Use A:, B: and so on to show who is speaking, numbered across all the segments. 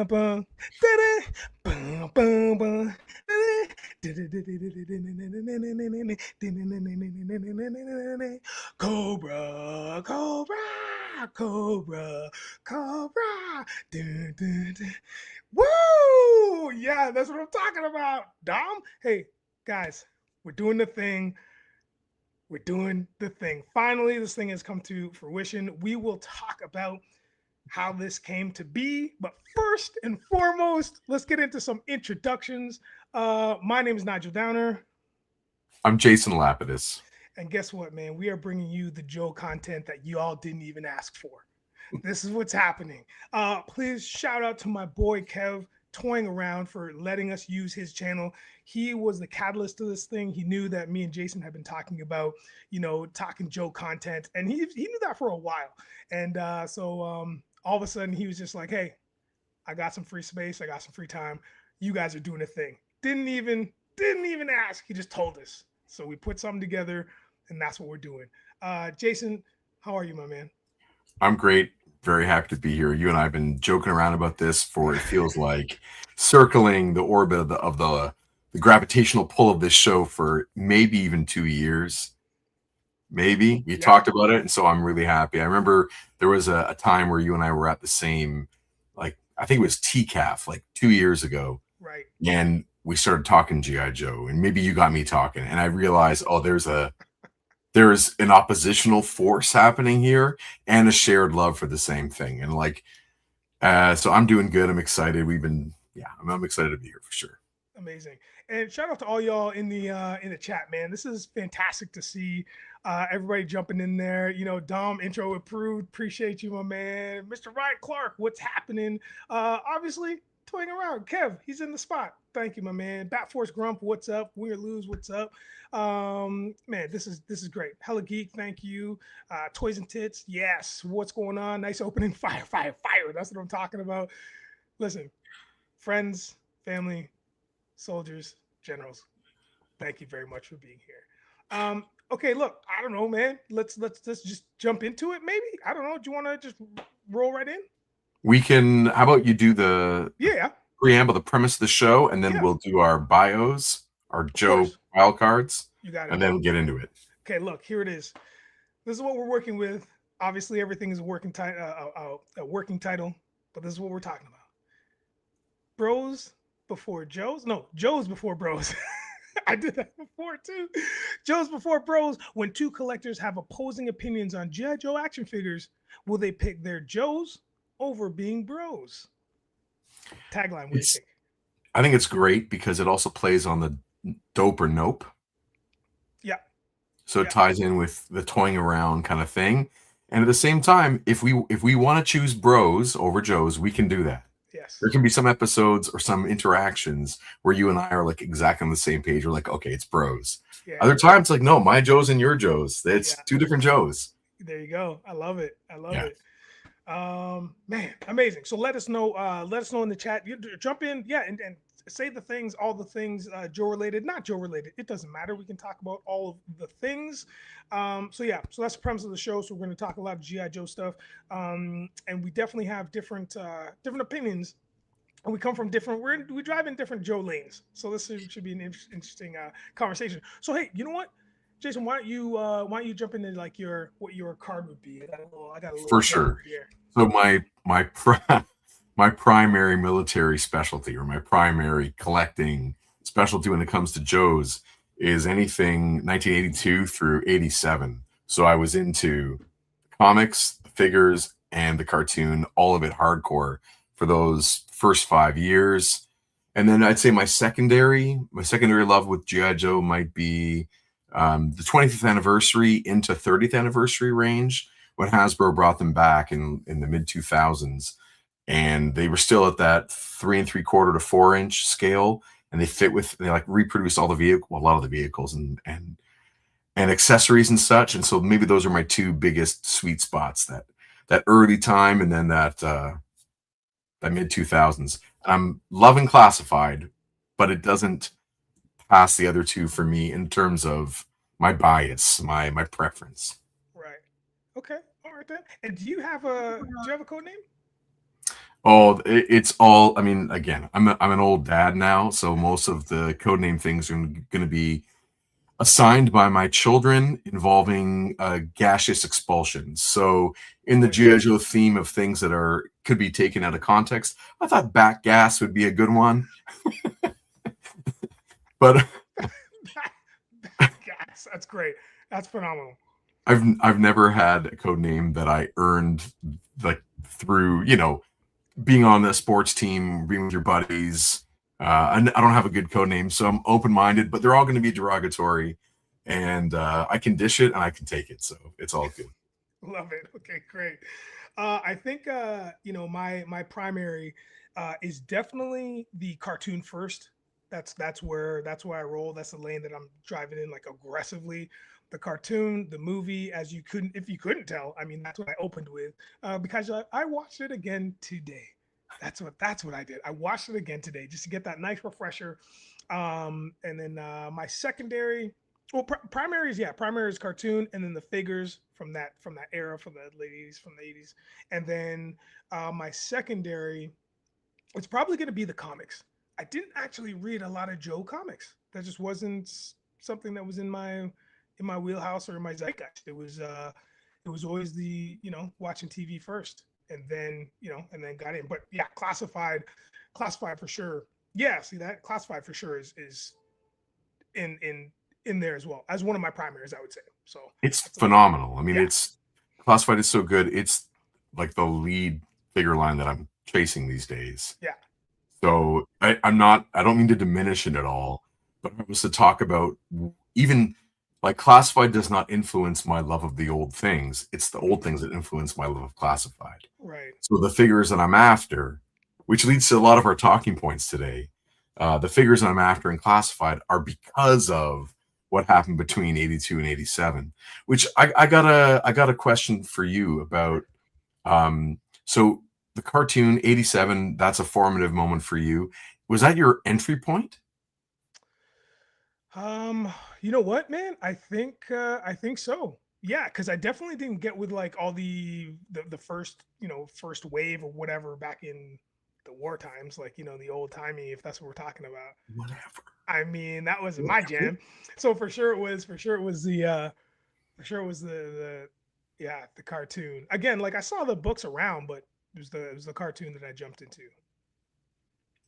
A: bum, da-da, bum, bum, bum, da-da. Cobra, Cobra, Cobra, Cobra. Dun, dun, dun. Woo! Yeah, that's what I'm talking about. Dom, hey, guys, we're doing the thing. We're doing the thing. Finally, this thing has come to fruition. We will talk about how this came to be. But first and foremost, let's get into some introductions. My name is Nigel Downer.
B: I'm Jason Lapidus.
A: And guess what, man? We are bringing you the Joe content that you all didn't even ask for. This is what's happening. Please shout out to my boy Kev toying around for letting us use his channel. He was the catalyst to this thing. He knew that me and Jason had been talking about, talking Joe content, and he knew that for a while. And all of a sudden he was just like, "Hey, I got some free space. I got some free time. You guys are doing a thing." Didn't even ask. He just told us. So we put something together, and that's what we're doing. Jason, how are you, my man?
B: I'm great. Very happy to be here. You and I have been joking around about this for it feels like circling the orbit of the gravitational pull of this show for maybe even 2 years. Maybe we
A: Yeah,
B: talked about it, and so I'm really happy. I remember there was a time where you and I were at the same, like I think it was TCAF, like 2 years ago,
A: right.
B: and we started talking GI Joe, and maybe you got me talking, and I realized, oh, there's an oppositional force happening here and a shared love for the same thing. And so I'm doing good. I'm excited. I'm excited to be here for sure.
A: Amazing. And shout out to all y'all in the chat, man. This is fantastic to see everybody jumping in there. Dom intro approved. Appreciate you, my man. Mr. Ryan Clark, what's happening? Obviously, toying around. Kev, he's in the spot. Thank you, my man. Bat Force Grump, what's up? Win or lose, what's up? Man, this is great. Hella Geek, thank you. Toys and Tits, yes. What's going on? Nice opening. Fire, fire, fire. That's what I'm talking about. Listen, friends, family, soldiers, generals, thank you very much for being here. Okay, look, I don't know, man. Let's just jump into it. Maybe I don't know. Do you want to just roll right in?
B: We can. How about you do the
A: Yeah,
B: preamble, the premise of the show, and then
A: yeah,
B: we'll do our bios, our
A: of
B: Joe
A: course.
B: wildcards,
A: You got it,
B: and then
A: man.
B: we'll get into it.
A: Okay, look, here it is. This is what we're working with. Obviously, everything is a working title, but this is what we're talking about. Bros before Joes. No, Joes before Bros. I did that before too. Joes before Bros. When two collectors have opposing opinions on G.I. Joe action figures, will they pick their Joes over being Bros? Tagline, what do you
B: It's.
A: think?
B: I think it's great because it also plays on the dope or nope,
A: Yeah,
B: so it
A: yeah,
B: ties in with the toying around kind of thing. And at the same time, if we want to choose bros over Joes, we can do that.
A: yes,
B: There can be some episodes or some interactions where you and I are like exactly on the same page. We're like, okay, it's bros.
A: yeah,
B: Other times, like, no, my Joe's and your Joe's. It's
A: yeah.
B: two different Joe's.
A: There you go. I love it. I love
B: Yeah.
A: it. Man, amazing. So let us know. Let us know in the chat. You jump in, yeah, and say the things, all the things, Joe related, not Joe related. It doesn't matter. We can talk about all of the things. So yeah, so that's the premise of the show. So we're going to talk a lot of GI Joe stuff, and we definitely have different opinions. And we come from different. We drive in different Joe lanes. So this should be an interesting conversation. So hey, you know what? Jason, why don't you jump into like what your card would be? I got a little
B: For
A: setup
B: sure.
A: here.
B: So my primary military specialty or my primary collecting specialty when it comes to Joe's is anything 1982 through 87. So I was into comics, the figures, and the cartoon, all of it hardcore for those first 5 years. And then I'd say my secondary love with GI Joe might be the 25th anniversary into 30th anniversary range when Hasbro brought them back in the mid 2000s, and they were still at that 3 3/4 to 4 inch scale, and they like reproduced all the vehicle, well, a lot of the vehicles and accessories and such. And so maybe those are my two biggest sweet spots, that early time and then that mid 2000s. I'm loving classified, but it doesn't pass the other two for me in terms of my bias, my preference.
A: Right. Okay. All right then. And do you have a code name?
B: Oh, it's all. I mean, again, I'm an old dad now, so most of the codename things are going to be assigned by my children involving gaseous expulsions. So, in the
A: Oh yeah.
B: GI Joe theme of things that are could be taken out of context, I thought back gas would be a good one, but
A: Gas. That's great. That's phenomenal.
B: I've never had a code name that I earned like through being on the sports team, being with your buddies. I don't have a good code name, so I'm open minded, but they're all going to be derogatory, and I can dish it and I can take it, so it's all good.
A: Love it. Okay, great. I think my primary is definitely the cartoon first. That's where I roll. That's the lane that I'm driving in like aggressively. The cartoon, the movie, as you couldn't if you couldn't tell. I mean, that's what I opened with because I watched it again today. That's what I did. I watched it again today just to get that nice refresher. And then my secondary, well, primary is primary is cartoon, and then the figures from that era, from the late '80s, from the '80s, and then my secondary, it's probably going to be the comics. I didn't actually read a lot of Joe comics. That just wasn't something that was in my wheelhouse or in my zeitgeist. It was always the watching TV first, and then got in. But yeah, classified for sure. Yeah, see that classified for sure is in in in there as well as one of my primaries, I would say. So
B: It's
A: that's a
B: phenomenal. I mean,
A: yeah,
B: it's classified is so good. It's like the lead figure line that I'm chasing these days.
A: yeah,
B: So I'm not. I don't mean to diminish it at all, but if I was to talk about even like classified does not influence my love of the old things. It's the old things that influence my love of classified.
A: right.
B: So the figures that I'm after, which leads to a lot of our talking points today, the figures that I'm after in classified are because of what happened between 82 and 87. Which I got a question for you about. So the cartoon 87, that's a formative moment for you. Was that your entry point?
A: You know what, man? I think so. Yeah, because I definitely didn't get with like all the first first wave or whatever back in the war times, like the old timey, if that's what we're talking about.
B: Whatever.
A: I mean, that wasn't my
B: Whatever.
A: jam. So for sure it was the yeah, the cartoon. Again, like I saw the books around, but it was the cartoon that I jumped into.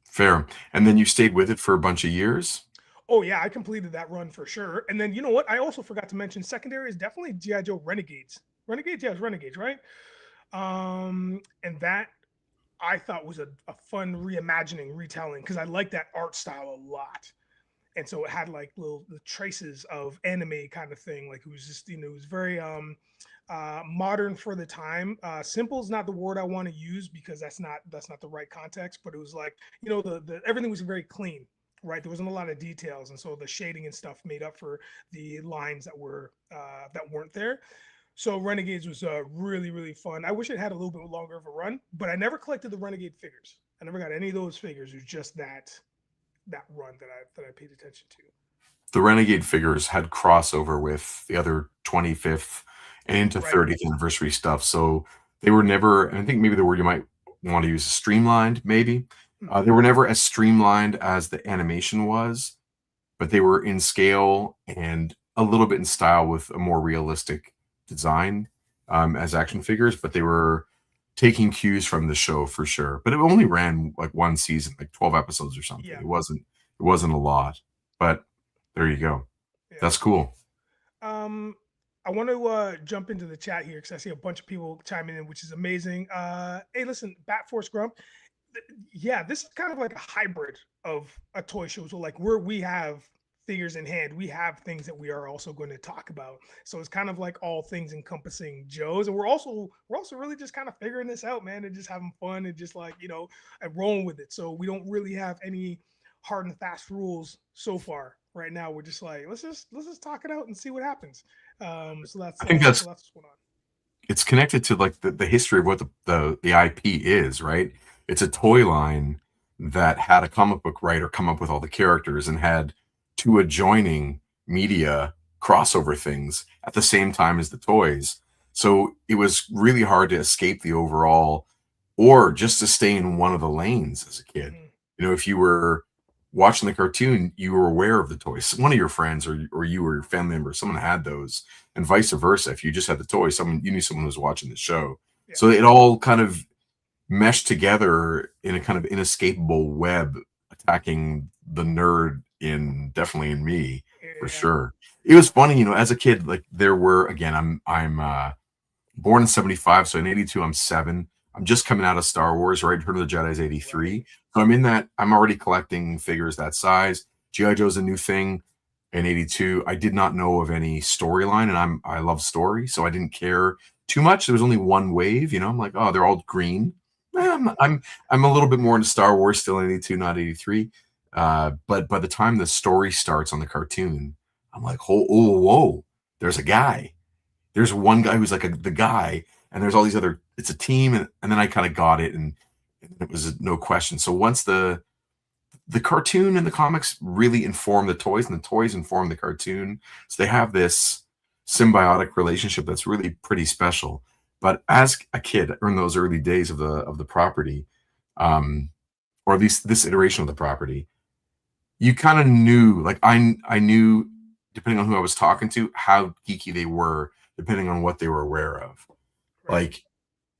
B: Fair. And then you stayed with it for a bunch of years?
A: Oh yeah, I completed that run for sure. And then you know what? I also forgot to mention secondary is definitely GI Joe Renegades. Renegades, yeah, it's Renegades, right? And that I thought was a fun reimagining, retelling because I like that art style a lot. And so it had like little the traces of anime kind of thing. Like it was just it was very modern for the time. Simple is not the word I want to use because that's not the right context. But it was like the everything was very clean, right? There wasn't a lot of details, and so the shading and stuff made up for the lines that weren't there. So Renegades was really really fun. I wish it had a little bit longer of a run, but I never collected the Renegade figures. I never got any of those figures. It was just that run that I paid attention to.
B: The Renegade figures had crossover with the other 25th and into
A: Right.
B: 30th anniversary stuff. So they were never, and I think maybe the word you might want to use is streamlined, maybe.
A: Mhm.
B: They were never as streamlined as the animation was, but they were in scale and a little bit in style with a more realistic design as action figures, but they were taking cues from the show for sure. But it only ran like one season, like 12 episodes or something.
A: Yeah.
B: It wasn't a lot. But there you go.
A: Yeah.
B: That's cool.
A: Um, I want to jump into the chat here because I see a bunch of people chiming in, which is amazing. Hey, listen, Bat Force Grump. Yeah, this is kind of like a hybrid of a toy show. So like where we have figures in hand, we have things that we are also going to talk about. So it's kind of like all things encompassing Joe's, and we're also really just kind of figuring this out, man, and just having fun and just like and rolling with it. So we don't really have any hard and fast rules so far. Right now, we're just like let's just talk it out and see what happens. So that's
B: I think
A: so
B: that's
A: that's what's going on.
B: it's connected to like the history of what the IP is, right? It's a toy line that had a comic book writer come up with all the characters and had two adjoining media crossover things at the same time as the toys. So it was really hard to escape the overall or just to stay in one of the lanes as a kid.
A: Mhm.
B: You know, if you were watching the cartoon, you were aware of the toys. One of your friends or you or your family member, someone had those, and vice versa. If you just had the toy, someone you knew someone was watching the show.
A: Yeah.
B: So it all kind of meshed together in a kind of inescapable web attacking the nerd in definitely in me for
A: Yeah.
B: sure. It was funny, you know, as a kid, like there were again, I'm born in 75, so in 82 I'm 7. I'm just coming out of Star Wars, right? Return of the Jedi is
A: Right.
B: 83. So I'm in that, I'm already collecting figures that size. G.I. Joe's a new thing in 82. I did not know of any storyline, and I love story, so I didn't care too much. There was only one wave, you know. I'm like, oh, they're all green. I'm a little bit more into Star Wars still in 82, not 83. But by the time the story starts on the cartoon, I'm like, whoa, there's a guy. There's one guy who's like the guy, and there's all these other. It's a team, and then I kind of got it, and it was no question. So once the cartoon and the comics really inform the toys, and the toys inform the cartoon, so they have this symbiotic relationship that's really pretty special. But as a kid, in those early days of the property, um, or at least this iteration of the property, you kind of knew, like I knew, depending on who I was talking to, how geeky they were, depending on what they were aware of.
A: Right.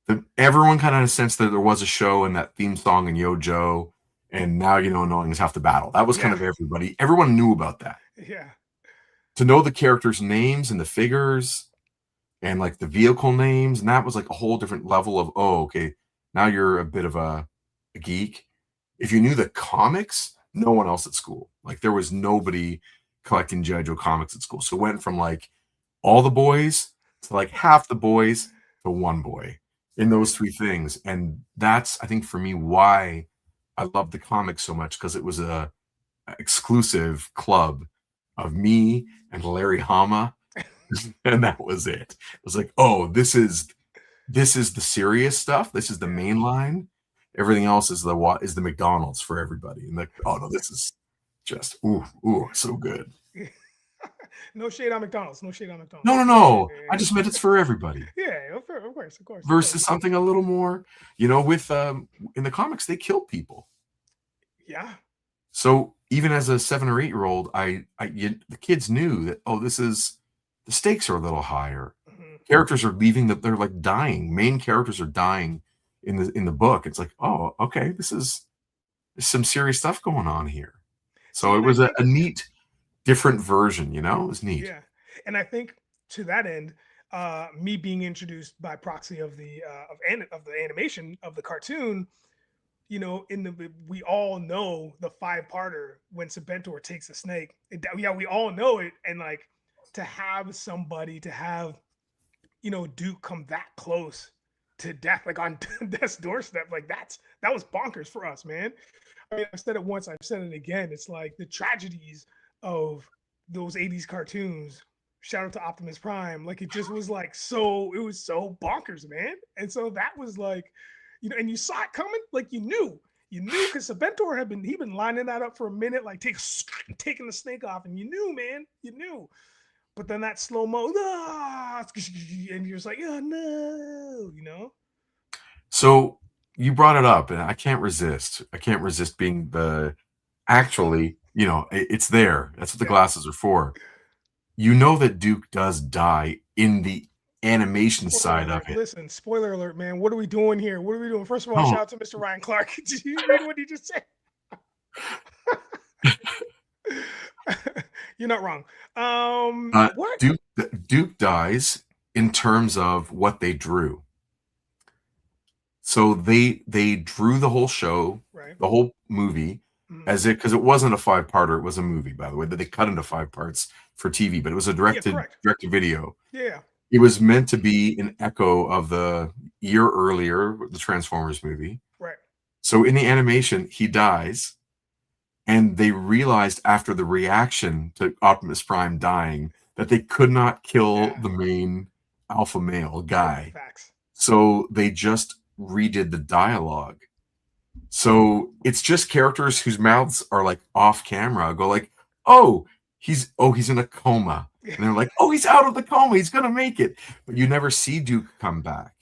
B: Like everyone kind of had a sense that there was a show and that theme song and Yo Joe, and now you know knowing is half the battle. That was kind
A: Yeah.
B: of everybody. Everyone knew about that.
A: Yeah.
B: To know the characters' names and the figures and like the vehicle names, and that was like a whole different level of, oh, okay, now you're a bit of a geek. If you knew the comics, no one else at school. Like there was nobody collecting G.I. Joe comics at school. So it went from like all the boys to like half the boys to one boy in those three things. And that's, I think, for me, why I love the comics so much, because it was a exclusive club of me and Larry Hama, and that was it. It was like, oh, this is the serious stuff. This is the
A: Yeah.
B: main line. Everything else is the McDonald's for everybody. And like, oh no, this is just ooh, so good.
A: No shade on McDonald's. No shade on
B: No,
A: McDonald's.
B: no, no. I just meant it's for everybody.
A: Yeah, of course, of course, of course.
B: Versus something a little more, you know, with in the comics they killed people.
A: Yeah.
B: So even as a 7 or 8 year old, the kids knew that, oh, the stakes are a little higher.
A: Mhm.
B: Characters are leaving, that they're like dying. Main characters are dying in the book. It's like, oh, okay, there's some serious stuff going on here. So
A: See,
B: it
A: and I
B: was a
A: think
B: neat, different version. You know, it was neat.
A: yeah, and I think to that end, me being introduced by proxy of of the animation of the cartoon, you know, we all know the 5-parter when Sabentor takes a snake. Yeah, we all know it, and like to have somebody to have, you know, Duke come that close to death, like on death's doorstep, like that was bonkers for us, man. I mean, I've said it once, I've said it again. It's like the tragedies of those 80s cartoons. Shout out to Optimus Prime. Like it just was like it was so bonkers, man. And so that was like, you know, and you saw it coming, like you knew because Sabentor he'd been lining that up for a minute, like taking the snake off, and you knew, man, you knew. But then that slow mo, and you're just like, oh no, you know?
B: So you brought it up, and I can't resist. I can't resist being the actually, you know, it's there. That's what the
A: Yeah.
B: glasses are for. You know that Duke does die in the animation
A: Spoiler
B: side of
A: alert.
B: it.
A: Listen, spoiler alert, man. What are we doing here? What are we doing? First of all,
B: No,
A: shout out to Mr. Ryan Clark. Did you read what he just said? You're not wrong. What?
B: Duke Duke dies in terms of what they drew. So they drew the whole show,
A: Right.
B: the whole movie,
A: Mhm.
B: as it, because it wasn't a 5-parter, it was a movie, by the way, that they cut into 5 parts for TV, but it was a
A: Yeah, correct.
B: directed video.
A: Yeah.
B: It was meant to be an echo of the year earlier, the Transformers movie.
A: Right.
B: So in the animation, he dies, and they realized after the reaction to Optimus Prime dying that they could not kill
A: Yeah.
B: the main alpha male guy.
A: Facts.
B: So they just redid the dialogue. So it's just characters whose mouths are like off camera go like, he's in a coma.
A: Yeah.
B: And they're like, oh, he's out of the coma. He's going to make it. But you never see Duke come back.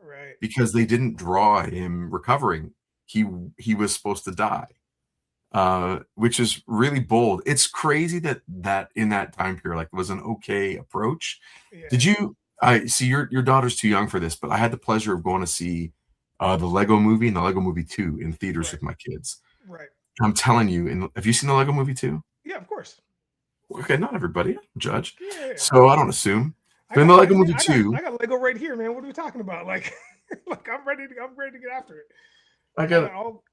A: Right.
B: because they didn't draw him recovering. He was supposed to die, which is really bold. It's crazy that in that time period, like, was an okay approach.
A: Yeah.
B: Did you? I see your daughter's too young for this, but I had the pleasure of going to see the Lego Movie and the Lego Movie 2 in theaters
A: Right.
B: with my kids.
A: Right.
B: I'm telling you, have you seen the Lego Movie 2?
A: Yeah, of course.
B: Okay, not everybody. I don't judge.
A: Yeah.
B: So I don't assume.
A: I
B: But in
A: got
B: the
A: Lego,
B: Lego
A: man.
B: Movie 2,
A: I got Lego right here, man. What are we talking about? Like, like I'm ready to get after it.
B: I
A: I got
B: got
A: all.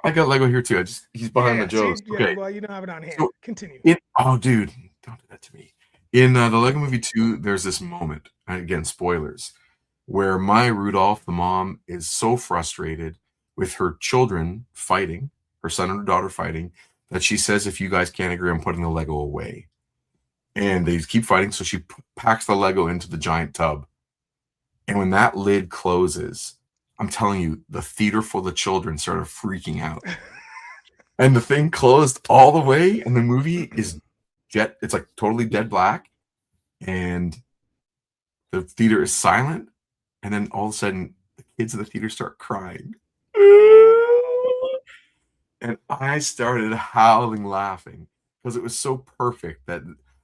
B: I got Lego here too. He's behind the
A: Yeah. See.
B: Joes.
A: Yeah.
B: Okay,
A: Well, you don't have it on hand.
B: so
A: Continue.
B: oh, dude, don't do that to me. In the Lego Movie 2, there's this moment, again, spoilers, where Maya Rudolph, the mom, is so frustrated with her children fighting, her son and her daughter fighting, that she says, if you guys can't agree, I'm putting the Lego away. And they keep fighting, so she packs the Lego into the giant tub. And when that lid closes, I'm telling you, the theater full of children started freaking out. And the thing closed all the way, and the movie is it's like totally dead black, and the theater is silent, and then all of a sudden the kids in the theater start crying. And I started howling laughing because it was so perfect that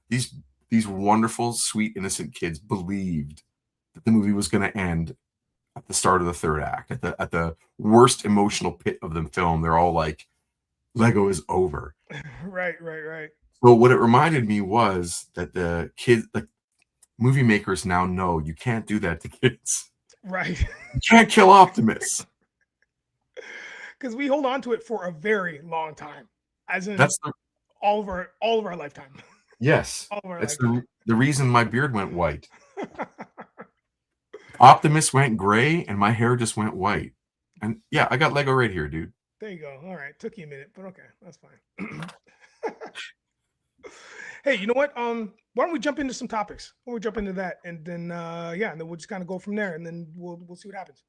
B: these these wonderful, sweet, innocent kids believed that the movie was going to end at the start of the third act, at the worst emotional pit of the film. They're all like, Lego is over.
A: Right. Right. Right.
B: So what it reminded me was that the kids, like, movie makers now know you can't do that to kids.
A: Right.
B: You can't kill Optimus.
A: Because we hold on to it for a very long time, as in
B: That's the
A: all of our lifetime.
B: yes.
A: All of our
B: That's
A: lifetime.
B: the reason my beard went white. Optimus went gray, and my hair just went white. And yeah, I got Lego right here, dude.
A: There you go. All right, took you a minute, but okay, that's fine. Hey, you know what? Why don't we jump into some topics? Why don't we jump into that, and then yeah, and then we'll just kind of go from there, and then we'll see what happens.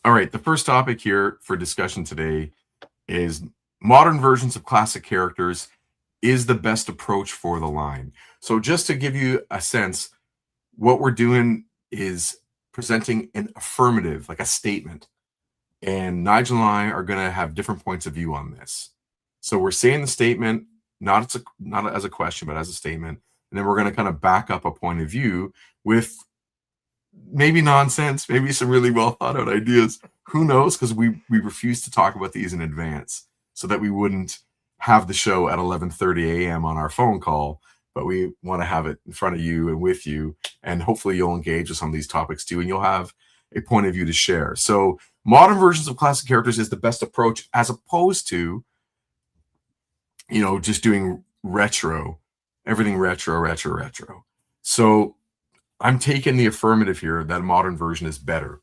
B: All right, the first topic here for discussion today is modern versions of classic characters is the best approach for the line. So just to give you a sense, what we're doing is presenting an affirmative, like a statement. And Nigel and I are going to have different points of view on this. So we're saying the statement, not as a question, but as a statement. And then we're going to kind of back up a point of view with maybe nonsense, maybe some really well thought out ideas. Who knows? Because we refuse to talk about these in advance so that we wouldn't have the show at 11:30 a.m. on our phone call, but we want to have it in front of you and with you, and hopefully you'll engage with some of these topics too, and you'll have a point of view to share. So modern versions of classic characters is the best approach, as opposed to, just doing everything retro. So I'm taking the affirmative here that a modern version is better.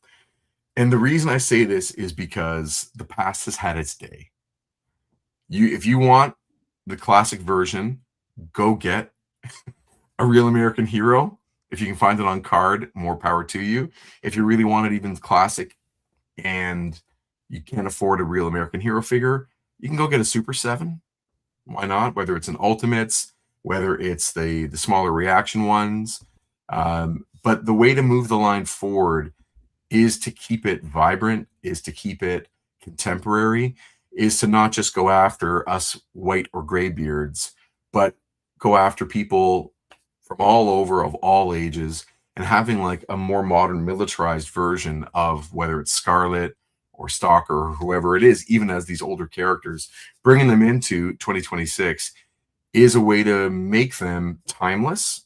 B: And the reason I say this is because the past has had its day. If you want the classic version, go get a Real American Hero. If you can find it on card, more power to you. If you really want it even classic and you can't afford a Real American Hero figure, you can go get a Super 7. Why not? Whether it's an Ultimates, whether it's the smaller reaction ones. But the way to move the line forward is to keep it vibrant, is to keep it contemporary, is to not just go after us white or gray beards, but go after people from all over, of all ages, and having like a more modern militarized version of whether it's Scarlet or Stalker or whoever it is, even as these older characters, bringing them into 2026 is a way to make them timeless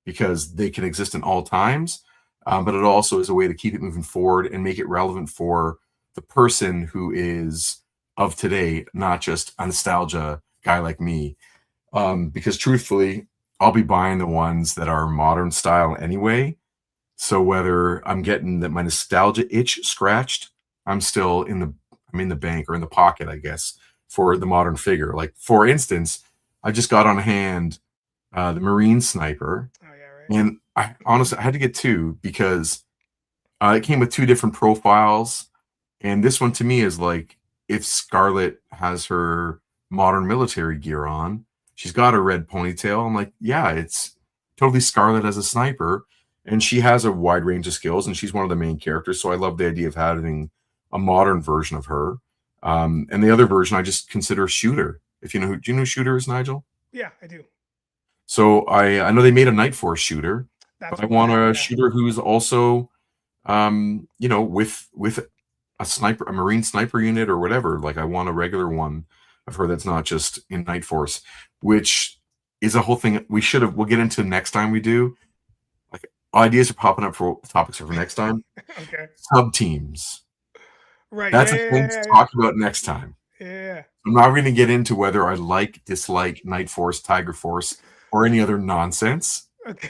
B: because they can exist in all times. But it also is a way to keep it moving forward and make it relevant for the person who is of today, not just a nostalgia guy like me. Because truthfully, I'll be buying the ones that are modern style anyway. So whether I'm getting that my nostalgia itch scratched, I'm in the bank or in the pocket, I guess, for the modern figure. Like, for instance, I just got on hand the Marine Sniper.
A: Oh yeah, right.
B: And I honestly, I had to get two because it came with two different profiles. And this one to me is like, if Scarlet has her modern military gear on, she's got a red ponytail. I'm like, yeah, it's totally Scarlet as a sniper. and she has a wide range of skills, and she's one of the main characters. So I love the idea of having a modern version of her. And the other version I just consider Shooter. If you know do you know who Shooter is, Nigel?
A: Yeah, I do.
B: So I know they made a Night Force shooter,
A: That's
B: but I
A: what I
B: want
A: have.
B: a
A: Yeah.
B: shooter who's also with a sniper, a Marine sniper unit or whatever. Like I want a regular one of her that's not just in Night Force, which is a whole thing we'll get into next time we do. Like ideas are popping up for topics for next time.
A: Okay.
B: Sub teams.
A: Right.
B: That's
A: Yeah.
B: a
A: Yeah.
B: thing
A: Yeah.
B: to
A: Yeah.
B: talk about next time.
A: Yeah.
B: I'm not going to get into whether I dislike Night Force, Tiger Force, or any other nonsense.
A: Okay.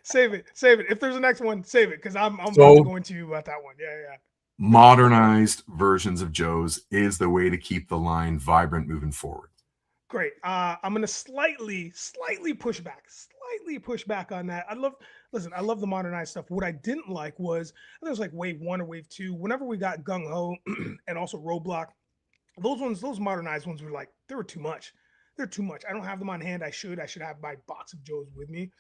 A: Save it. Save it. If there's a next one, save it because I'm about to
B: So
A: go into you about that one. Yeah. Yeah.
B: modernized versions of Joe's is the way to keep the line vibrant moving forward.
A: Great. I'm gonna slightly push back on that. Listen, I love the modernized stuff. What I didn't like was there was like wave one or wave two. Whenever we got Gung Ho and also Roadblock, those modernized ones were like they were too much. They're too much. I don't have them on hand. I should have my box of Joes with me.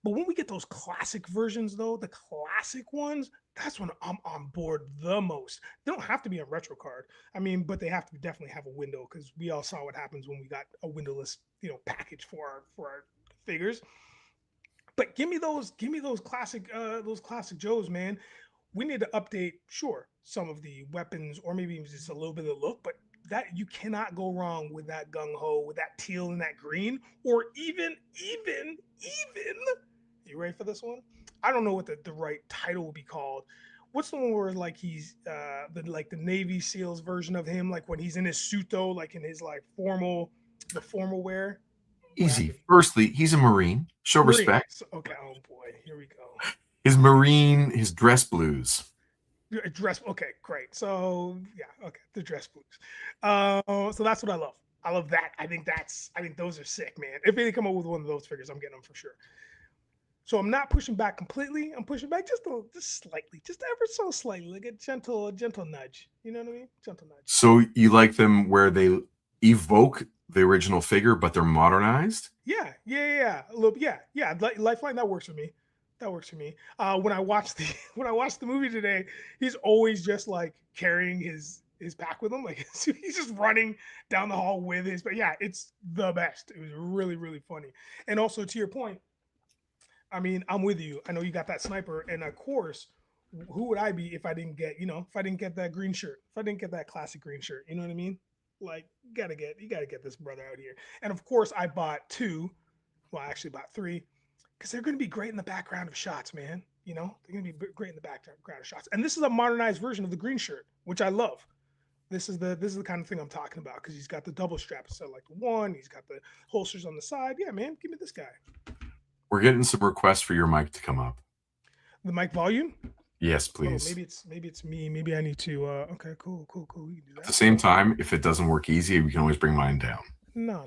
A: But when we get those classic versions, though, the classic ones, that's when I'm on board the most. They don't have to be a retro card. I mean, but they have to definitely have a window because we all saw what happens when we got a windowless, package for our figures. But give me those classic Joes, man. We need to update, sure, some of the weapons or maybe even just a little bit of the look, but that you cannot go wrong with that gung ho, with that teal and that green, or even you ready for this one? I don't know what the right title will be called. What's the one where like he's the Navy SEALs version of him, like when he's in his suit though, like in his like formal wear? What
B: Easy.
A: happened?
B: Firstly, he's a Marine. Show
A: Marine.
B: respect.
A: So, okay. Oh boy. Here we go.
B: His dress blues.
A: Dress. Okay, great. So yeah, okay, the dress blues. So that's what I love. I love that. I think those are sick, man. If they come up with one of those figures, I'm getting them for sure. So I'm not pushing back completely. I'm pushing back just slightly, just ever so slightly, like a gentle nudge. You know what I mean? Gentle nudge.
B: So you like them where they evoke the original figure, but they're modernized?
A: Yeah. A little, yeah. Lifeline, that works for me. That works for me. When I watched the when I watched the movie today, he's always just like carrying his pack with him, like he's just running down the hall with his. But yeah, it's the best. It was really funny. And also to your point, I mean, I'm with you. I know you got that sniper, and of course, who would I be if I didn't get if I didn't get that green shirt, if I didn't get that classic green shirt? You know what I mean? Like, you gotta get this brother out here. And of course, I bought two. Well, I actually bought three because they're going to be great in the background of shots, man. They're going to be great in the background of shots. And this is a modernized version of the green shirt, which I love. This is the kind of thing I'm talking about because he's got the double strap instead of like the one. He's got the holsters on the side. Yeah, man, give me this guy.
B: We're getting some requests for your mic to come up.
A: The mic volume.
B: Yes,
A: Oh,
B: please.
A: maybe it's me. Maybe I need to. Okay, cool. We can do that.
B: At the same time, if it doesn't work easy, we can always bring mine down.
A: No.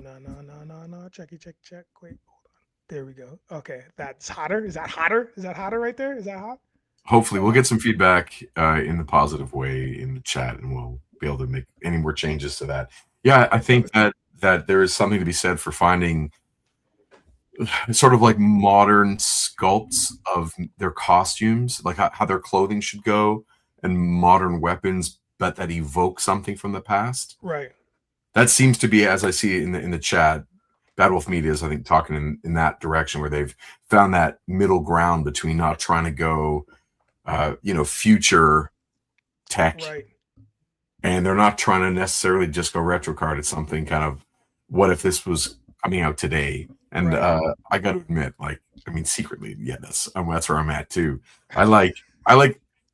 A: Check. Wait, hold on. There we go. Okay, that's hotter. Is that hotter? Is that hotter right there? Is that hot?
B: Hopefully, we'll get some feedback in the positive way in the chat, and we'll be able to make any more changes to that. Yeah, I think that there is something to be said for finding sort of like modern sculpts of their costumes, like how their clothing should go, and modern weapons, but that evoke something from the past.
A: Right.
B: That seems to be, as I see in the chat, Bad Wolf Media is, I think, talking in that direction where they've found that middle ground between not trying to go, future tech,
A: Right.
B: and they're not trying to necessarily just go retro card. It's something kind of, what if this was coming out today? And
A: Right.
B: I got to admit, secretly, yeah, that's where I'm at too. I like.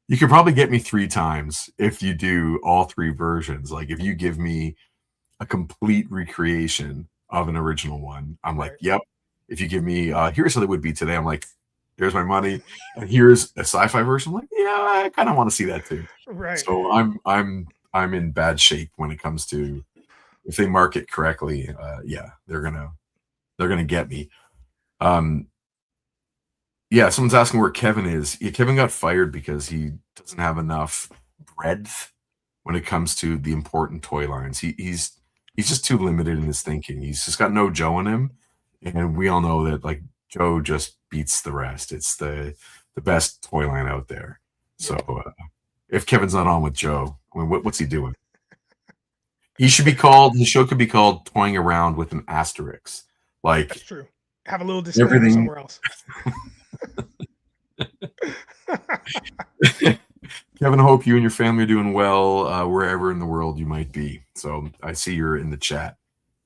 B: You could probably get me 3 times if you do all 3 versions. Like if you give me a complete recreation of an original one, I'm like,
A: Right.
B: yep. If you give me here's how they would be today, I'm like, here's my money. And here's a sci-fi version, I'm like, yeah, I kind of want to see that too.
A: Right.
B: So I'm in bad shape when it comes to, if they market correctly, yeah, they're gonna get me. Yeah, someone's asking where Kevin is. Yeah, Kevin got fired because he doesn't have enough breadth when it comes to the important toy lines. He's just too limited in his thinking. He's just got no Joe in him, and we all know that like Joe just beats the rest. It's the best toy line out there. So if Kevin's not on with Joe, I mean, what's he doing? He should be called. The show could be called "Toying Around with an Asterisk." Like
A: that's true. Have a little disclaimer
B: everything
A: somewhere else.
B: Kevin, I hope you and your family are doing well wherever in the world you might be. So I see you're in the chat.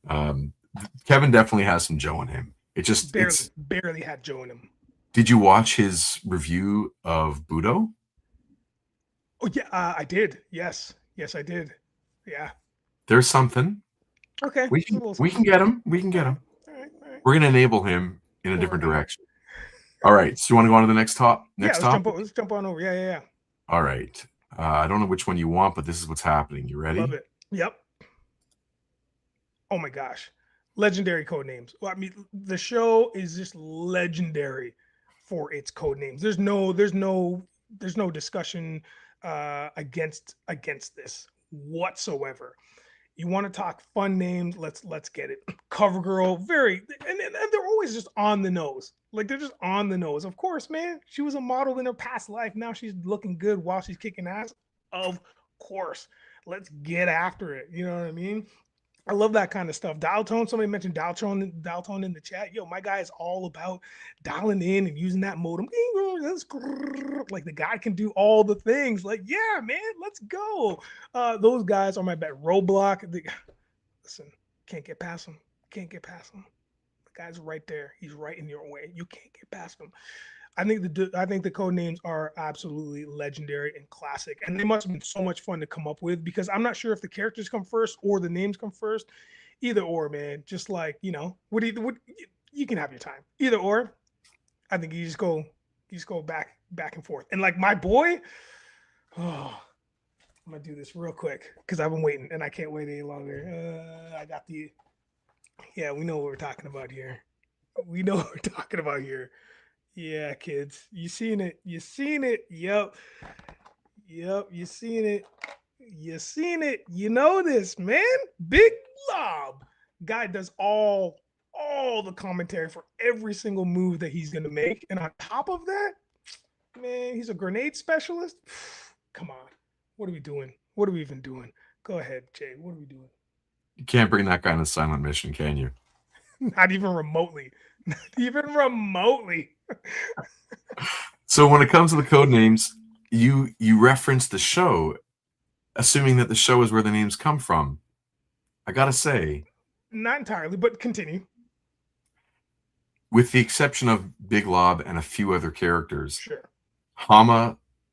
B: Kevin definitely has some Joe in him. It just
A: barely had Joe in him.
B: Did you watch his review of Budo?
A: Oh yeah, I did. Yes, I did. Yeah.
B: There's something.
A: Okay.
B: We can get him. We can get him.
A: All right.
B: We're gonna enable him in a different direction. All right. So you want to go on to the next top?
A: Let's jump on over. Yeah.
B: All right. I don't know which one you want, but this is what's happening. You ready?
A: Love it. Yep. Oh my gosh. Legendary code names. Well, I mean, the show is just legendary for its code names. There's no discussion against this whatsoever. You want to talk fun names? Let's get it. CoverGirl, and they're always just on the nose. Like they're just on the nose. Of course, man. She was a model in her past life. Now she's looking good while she's kicking ass. Of course. Let's get after it. You know what I mean? I love that kind of stuff. Dial tone. Somebody mentioned dial tone in the chat. Yo, my guy is all about dialing in and using that modem. Like the guy can do all the things. Like, yeah, man, let's go. Those guys are my bet. Roadblock. Listen, can't get past him. The guy's right there. He's right in your way. You can't get past him. I think the code names are absolutely legendary and classic, and they must have been so much fun to come up with because I'm not sure if the characters come first or the names come first. Either or, man. Just like you can have your time. Either or, I think you just go back and forth. And like my boy, I'm gonna do this real quick because I've been waiting and I can't wait any longer. I got we know what we're talking about here. Yeah, kids. You seen it. Yep. You seen it. You know this, man. Big Lob. Guy does all the commentary for every single move that he's gonna make. And on top of that, man, he's a grenade specialist. Come on. What are we doing? What are we even doing? Go ahead, Jay. What are we doing?
B: You can't bring that guy on a silent mission, can you?
A: Not even remotely. So
B: when it comes to the code names, you reference the show, assuming that the show is where the names come from. I gotta say,
A: not entirely, but continue.
B: With the exception of Big Lob and a few other characters,
A: sure.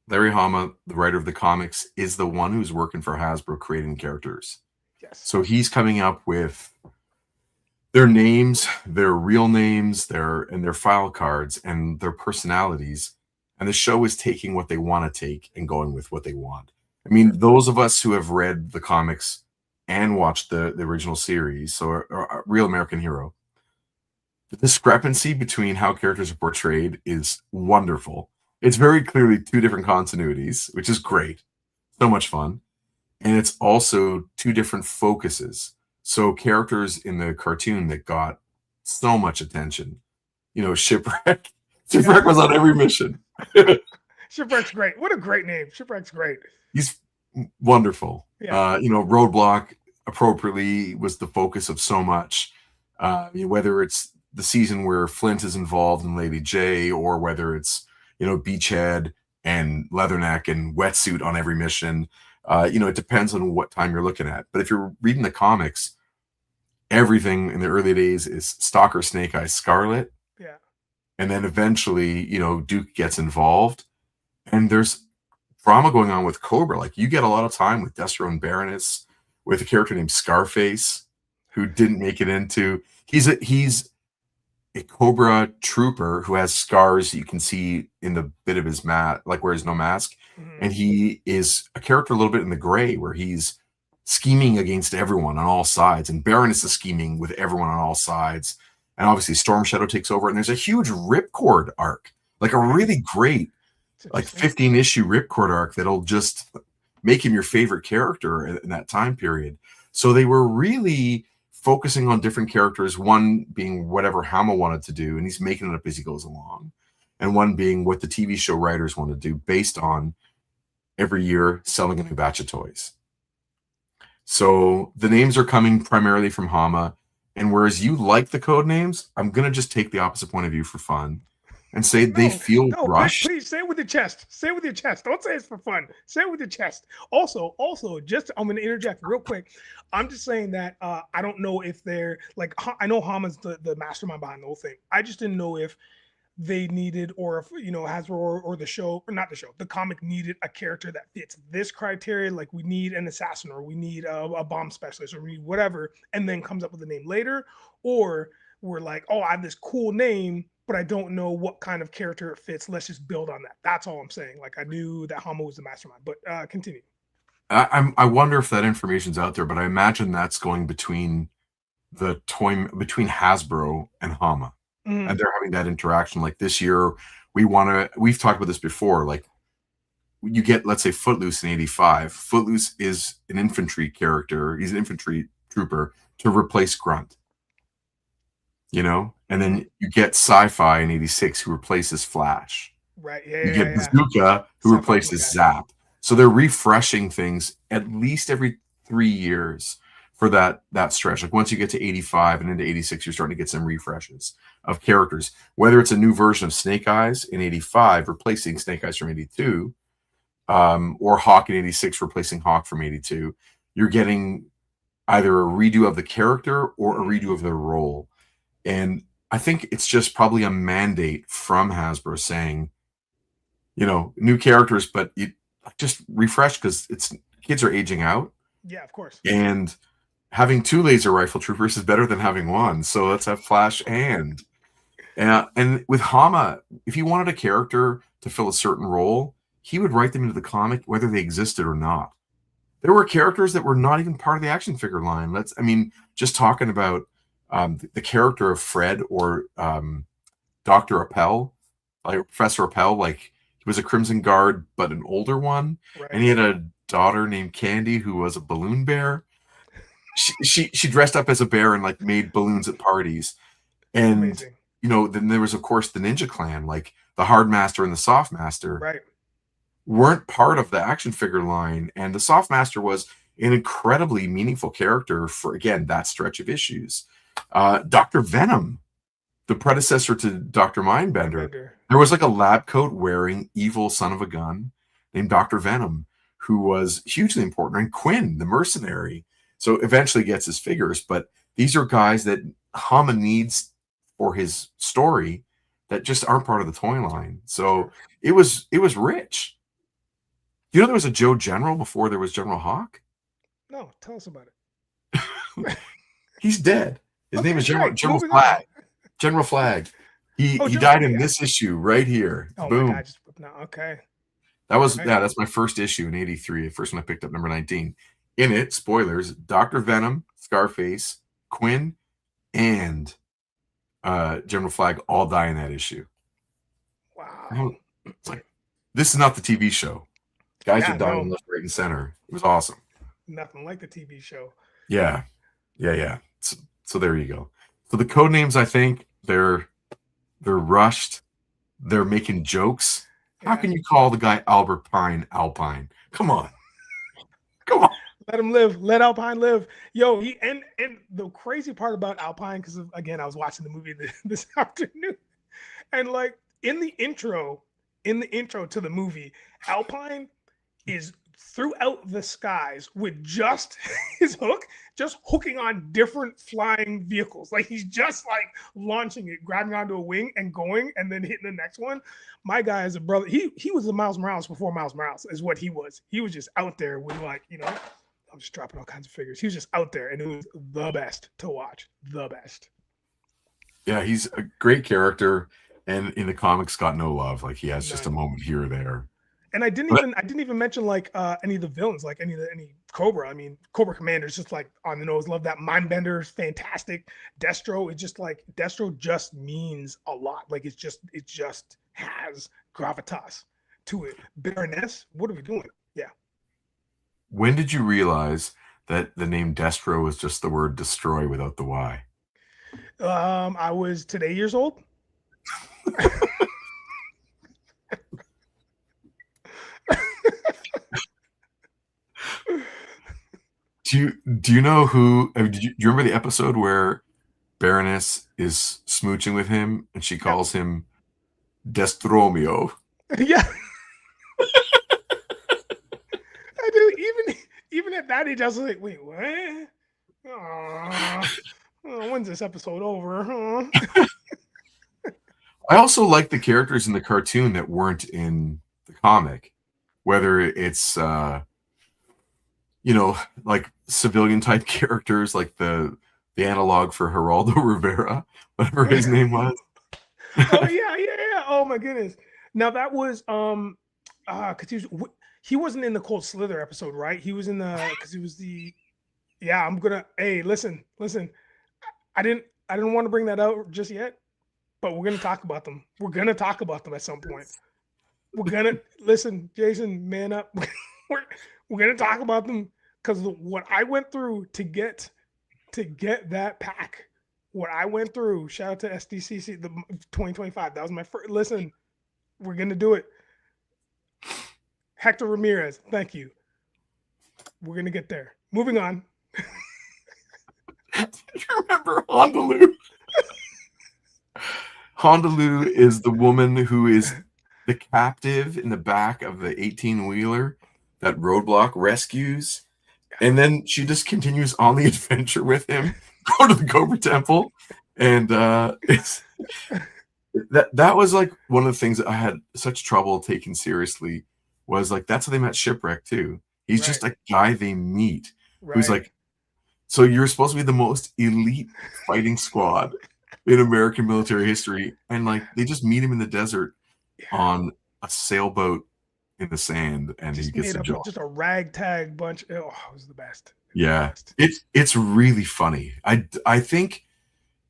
B: Larry Hama, the writer of the comics, is the one who's working for Hasbro creating characters.
A: Yes.
B: So he's coming up with their names, their real names, their file cards, and their personalities. And the show is taking what they want to take and going with what they want. I mean, those of us who have read the comics and watched the original series, so a Real American Hero, the discrepancy between how characters are portrayed is wonderful. It's very clearly two different continuities, which is great. So much fun. And it's also two different focuses. So characters in the cartoon that got so much attention, Shipwreck. Shipwreck was on every mission.
A: Shipwreck's great. What a great name. Shipwreck's great.
B: He's wonderful.
A: Yeah.
B: Roadblock appropriately was the focus of so much. Whether it's the season where Flint is involved in Lady J, or whether it's, Beachhead and Leatherneck and Wetsuit on every mission. It depends on what time you're looking at. But if you're reading the comics, everything in the early days is Stalker, Snake Eyes, Scarlet.
A: Yeah.
B: And then eventually, Duke gets involved. And there's drama going on with Cobra. Like, you get a lot of time with Destro and Baroness, with a character named Scarface, who didn't make it into... He's a Cobra trooper who has scars that you can see in the bit of his mask, like where there's no mask. Mm-hmm. And he is a character a little bit in the gray, where he's scheming against everyone on all sides. And Baroness is scheming with everyone on all sides. And obviously Storm Shadow takes over. And there's a huge Ripcord arc, like a really great, like 15-issue Ripcord arc that'll just make him your favorite character in that time period. So they were really focusing on different characters, one being whatever Hama wanted to do, and he's making it up as he goes along, and one being what the TV show writers want to do based on every year selling a new batch of toys. So the names are coming primarily from Hama, and whereas you like the code names, I'm going to just take the opposite point of view for fun and say they
A: No,
B: feel
A: no,
B: rushed.
A: please say it with your chest. Say it with your chest. Don't say it's for fun. Say it with your chest. Also, just I'm gonna interject real quick. I'm just saying that I don't know if they're like I know Hama's the mastermind behind the whole thing. I just didn't know if they needed or if Hasbro or the show or not the show, the comic needed a character that fits this criteria. Like we need an assassin or we need a bomb specialist or we need whatever, and then comes up with a name later, or we're like, oh, I have this cool name but I don't know what kind of character it fits. Let's just build on that. That's all I'm saying. Like I knew that Hama was the mastermind, but continue.
B: I wonder if that information's out there, but I imagine that's going between between Hasbro and Hama, and they're having that interaction. Like this year, we've talked about this before. Like you get, let's say, Footloose in '85. Footloose is an infantry character. He's an infantry trooper to replace Grunt. And then you get Sci-Fi in '86 who replaces Flash.
A: Right.
B: You get Bazooka who replaces Zap. So they're refreshing things at least every 3 years for that stretch. Like once you get to '85 and into '86, you're starting to get some refreshes of characters. Whether it's a new version of Snake Eyes in '85 replacing Snake Eyes from '82, or Hawk in '86 replacing Hawk from '82, you're getting either a redo of the character or a redo of their role. And I think it's just probably a mandate from Hasbro saying, new characters, but you just refresh because kids are aging out.
A: Yeah, of course.
B: And having 2 laser rifle troopers is better than having 1. So let's have Flash and with Hama, if he wanted a character to fill a certain role, he would write them into the comic whether they existed or not. There were characters that were not even part of the action figure line. Just talking about the character of Fred or Dr. Appel, like Professor Appel, like he was a Crimson Guard, but an older one. Right. And he had a daughter named Candy who was a balloon bear. She dressed up as a bear and like made balloons at parties. And,
A: amazing.
B: Then there was, of course, the Ninja Clan, like the Hard Master and the Soft Master.
A: Right.
B: Weren't part of the action figure line. And the Soft Master was an incredibly meaningful character for, again, that stretch of issues. Dr. Venom, the predecessor to Dr. Mindbender, there was like a lab coat wearing evil son of a gun named Dr. Venom, who was hugely important. And Quinn, the mercenary, so eventually gets his figures. But these are guys that Hama needs for his story that just aren't part of the toy line. So it was rich. There was a Joe General before there was General Hawk?
A: No, tell us about it.
B: He's dead. His name is General Flag. General Flag. He died in this issue right here.
A: Oh
B: Boom.
A: My God, okay.
B: That's my first issue in '83. The first one I picked up, number 19. In it, spoilers, Dr. Venom, Scarface, Quinn, and General Flag all die in that issue.
A: Wow.
B: It's like, this is not the TV show. Guys are dying left, right, and center. It was awesome.
A: Nothing like the TV show.
B: Yeah. So there you go. So the code names, I think they're rushed. They're making jokes. Yeah. How can you call the guy Albert Pine Alpine? Come on.
A: Let him live. Let Alpine live. Yo, and the crazy part about Alpine, because again, I was watching the movie this afternoon, and like in the intro to the movie, Alpine is throughout the skies with just his hook, just hooking on different flying vehicles. Like he's just like launching it, grabbing onto a wing and going, and then hitting the next one. My guy is a brother. He was a Miles Morales before Miles Morales is what he was. He was just out there with like, I'm just dropping all kinds of figures. He was just out there, and it was the best to watch. The best.
B: Yeah, he's a great character, and in the comics got no love. Like he has just a moment here or there.
A: And I didn't even mention like any of the villains, like any Cobra. I mean, Cobra Commander's just like on the nose. Love that. Mindbender's fantastic. Destro, it's just like Destro just means a lot. Like it just has gravitas to it. Baroness, what are we doing? Yeah.
B: When did you realize that the name Destro was just the word destroy without the Y?
A: I was today years old.
B: Do you know who? I mean, do you remember the episode where Baroness is smooching with him and she
A: Yep.
B: calls him Destromio?
A: Yeah, I do. Even at that age, I was like, wait, what? Aw. Oh, when's this episode over? Huh?
B: I also like the characters in the cartoon that weren't in the comic, whether it's you know, like civilian type characters, like the analog for Geraldo Rivera, whatever his name was.
A: Oh yeah, yeah, yeah. Oh my goodness. Now that was because he wasn't in the Cold Slither episode, right? He was in the because he was the yeah. I'm gonna hey listen. I didn't want to bring that out just yet, but we're gonna talk about them. We're gonna talk about them at some point. We're gonna listen, Jason, man up. we're we're gonna talk about them because what I went through to get that pack. What I went through. Shout out to SDCC the 2025. That was my first. Listen, we're gonna do it. Hector Ramirez, thank you. We're gonna get there. Moving on.
B: Do you remember Honolulu? Honolulu is the woman who is the captive in the back of the 18-wheeler that Roadblock rescues. And then she just continues on the adventure with him, go to the Cobra Temple. And it's that was like one of the things that I had such trouble taking seriously was like that's how they met Shipwreck too. He's
A: Right,
B: just a guy they meet who's
A: right.
B: like, so you're supposed to be the most elite fighting squad in American military history, and like they just meet him in the desert
A: Yeah.
B: on a sailboat in the sand, and he
A: Just
B: gets
A: made
B: the
A: up of
B: job.
A: just a ragtag bunch. Oh, it was the best. It was the
B: Yeah,
A: best.
B: it's really funny. I think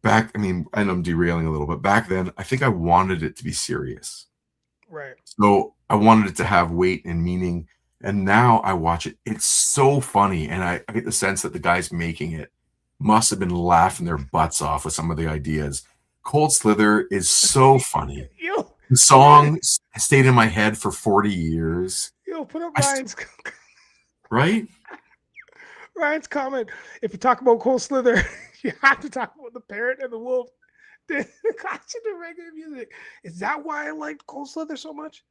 B: back. I mean, I know I'm derailing a little, but back then, I think I wanted it to be serious.
A: Right.
B: So I wanted it to have weight and meaning. And now I watch it. It's so funny. And I get the sense that the guys making it must have been laughing their butts off with some of the ideas. Cold Slither is so funny.
A: Yo,
B: The
A: Ryan,
B: song stayed in my head for 40 years.
A: yo, put up
B: I st-
A: Ryan's
B: right?
A: Ryan's comment. If you talk about Cold Slither, you have to talk about the parrot and the wolf. The concert of reggae music. Is that why I liked Cold Slither so much?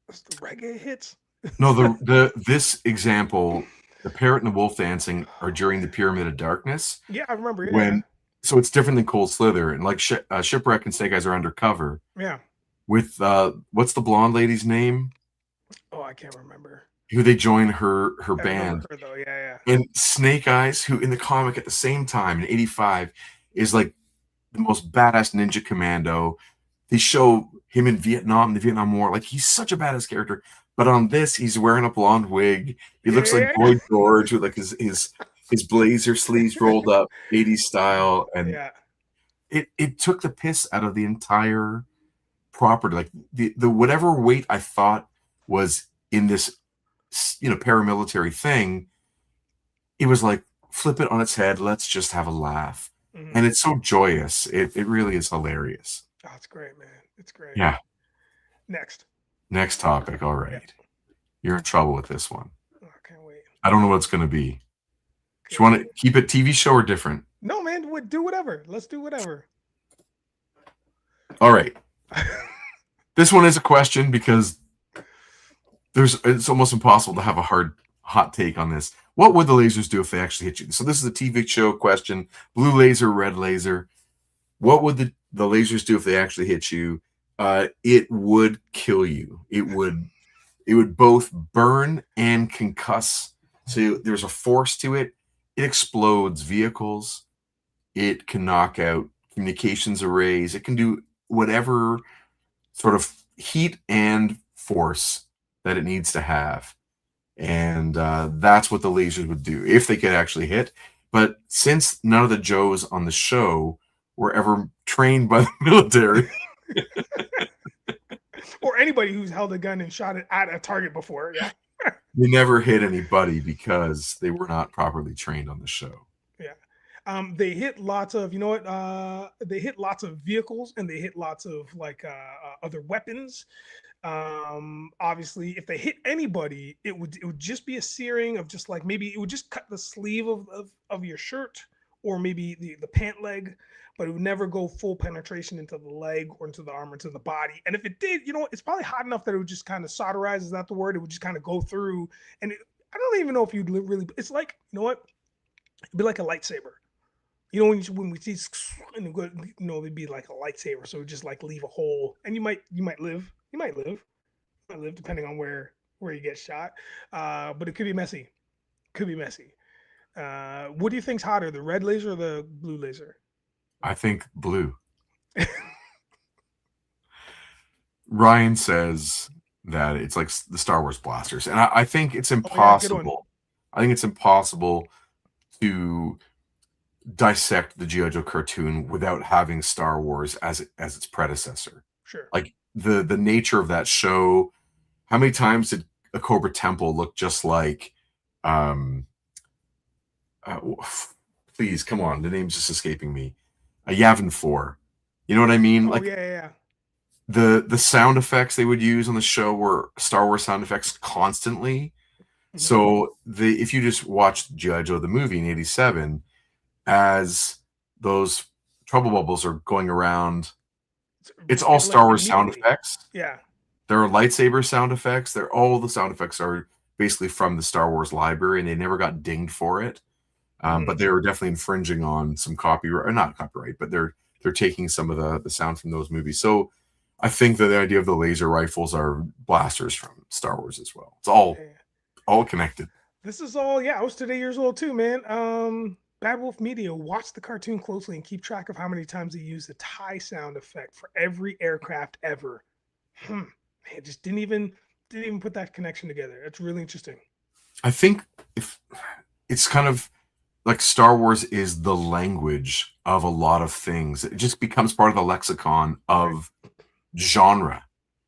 A: It's the reggae hits.
B: No, the this example, the parrot and the wolf dancing are during the Pyramid of Darkness
A: Yeah, I remember. Yeah,
B: when so it's different than Cold Slither and like Shipwreck and Snake Eyes are undercover
A: yeah.
B: with what's the blonde lady's name?
A: Oh, I can't remember.
B: Who they join her
A: I remember
B: band.
A: her though. Yeah,
B: And Snake Eyes, who in the comic at the same time in 85 is like the most badass ninja commando. They show him in Vietnam, the Vietnam War. Like he's such a badass character. But on this, he's wearing a blonde wig. He looks like
A: yeah.
B: Boy George with like his blazer sleeves rolled up, 80s style. And
A: Yeah.
B: it took the piss out of the entire property. Like the whatever weight I thought was in this paramilitary thing, it was like flip it on its head, let's just have a laugh.
A: Mhm.
B: And it's so joyous. It really is hilarious.
A: Oh, it's great, man. It's great.
B: Yeah.
A: Next.
B: Next topic. All
A: Yeah.
B: right. You're in trouble with this one.
A: Oh, I can't wait.
B: I don't know what it's going to be. Do you
A: Okay.
B: want to keep it TV show or different?
A: No, man. Do whatever. Let's do whatever.
B: All right. This one is a question because it's almost impossible to have a hot take on this. What would the lasers do if they actually hit you? So this is a TV show question. Blue laser, red laser. What would the lasers do if they actually hit you? It would kill you. It would both burn and concuss. So there's a force to it. It explodes vehicles. It can knock out communications arrays. It can do whatever sort of heat and force that it needs to have. And that's what the lasers would do if they could actually hit. But since none of the Joes on the show were ever trained by the military,
A: Or anybody who's held a gun and shot it at a target before. Yeah.
B: they never hit anybody because they were not properly trained on the show.
A: Yeah. They hit lots of, you know what? They hit lots of vehicles and they hit lots of like other weapons. Obviously, if they hit anybody, it would just be a searing of just like maybe it would just cut the sleeve of your shirt or maybe the pant leg, but it would never go full penetration into the leg or into the arm or to the body. And if it did, you know, it's probably hot enough that it would just kind of solderize. Is not the word? It would just kind of go through, and I don't even know if you'd really. It's like, you know what? It'd be like a lightsaber. You know, when we see and go, you know, it'd be like a lightsaber, so it would just like leave a hole, and you might live, depending on where you get shot. But it could be messy. Could be messy. What do you think's hotter, the red laser or the blue laser?
B: I think blue. Ryan says that it's like the Star Wars blasters, and I think it's
A: Oh yeah, good one.
B: impossible. I think it's impossible to dissect the G.I. Joe cartoon without having Star Wars as its predecessor.
A: Sure.
B: Like the nature of that show. How many times did a Cobra Temple look just like? Um, uh, Please come on, the name's just escaping me. A Yavin 4. You know what I mean?
A: Oh
B: Like
A: yeah, yeah,
B: the sound effects they would use on the show were Star Wars sound effects constantly.
A: yeah.
B: So if you just watched G.I. Joe the movie in '87, as those trouble bubbles are going around, it's all Star
A: Like
B: Wars sound
A: immediately.
B: effects.
A: Yeah.
B: There are lightsaber sound effects. They're all the sound effects are basically from the Star Wars library, and they never got dinged for it.
A: Mhm.
B: But they were definitely infringing on some copyright, or not copyright, but they're taking some of the sound from those movies. So I think that the idea of the laser rifles are blasters from Star Wars as well. It's
A: Yeah.
B: all connected.
A: This is all. Yeah, I was today years old too, man. Bad Wolf Media. Watch the cartoon closely and keep track of how many times they use the tie sound effect for every aircraft ever. Man, just didn't even put that connection together. That's really interesting.
B: I think if it's kind of like Star Wars is the language of a lot of things. It just becomes part of the lexicon
A: Right.
B: of genre.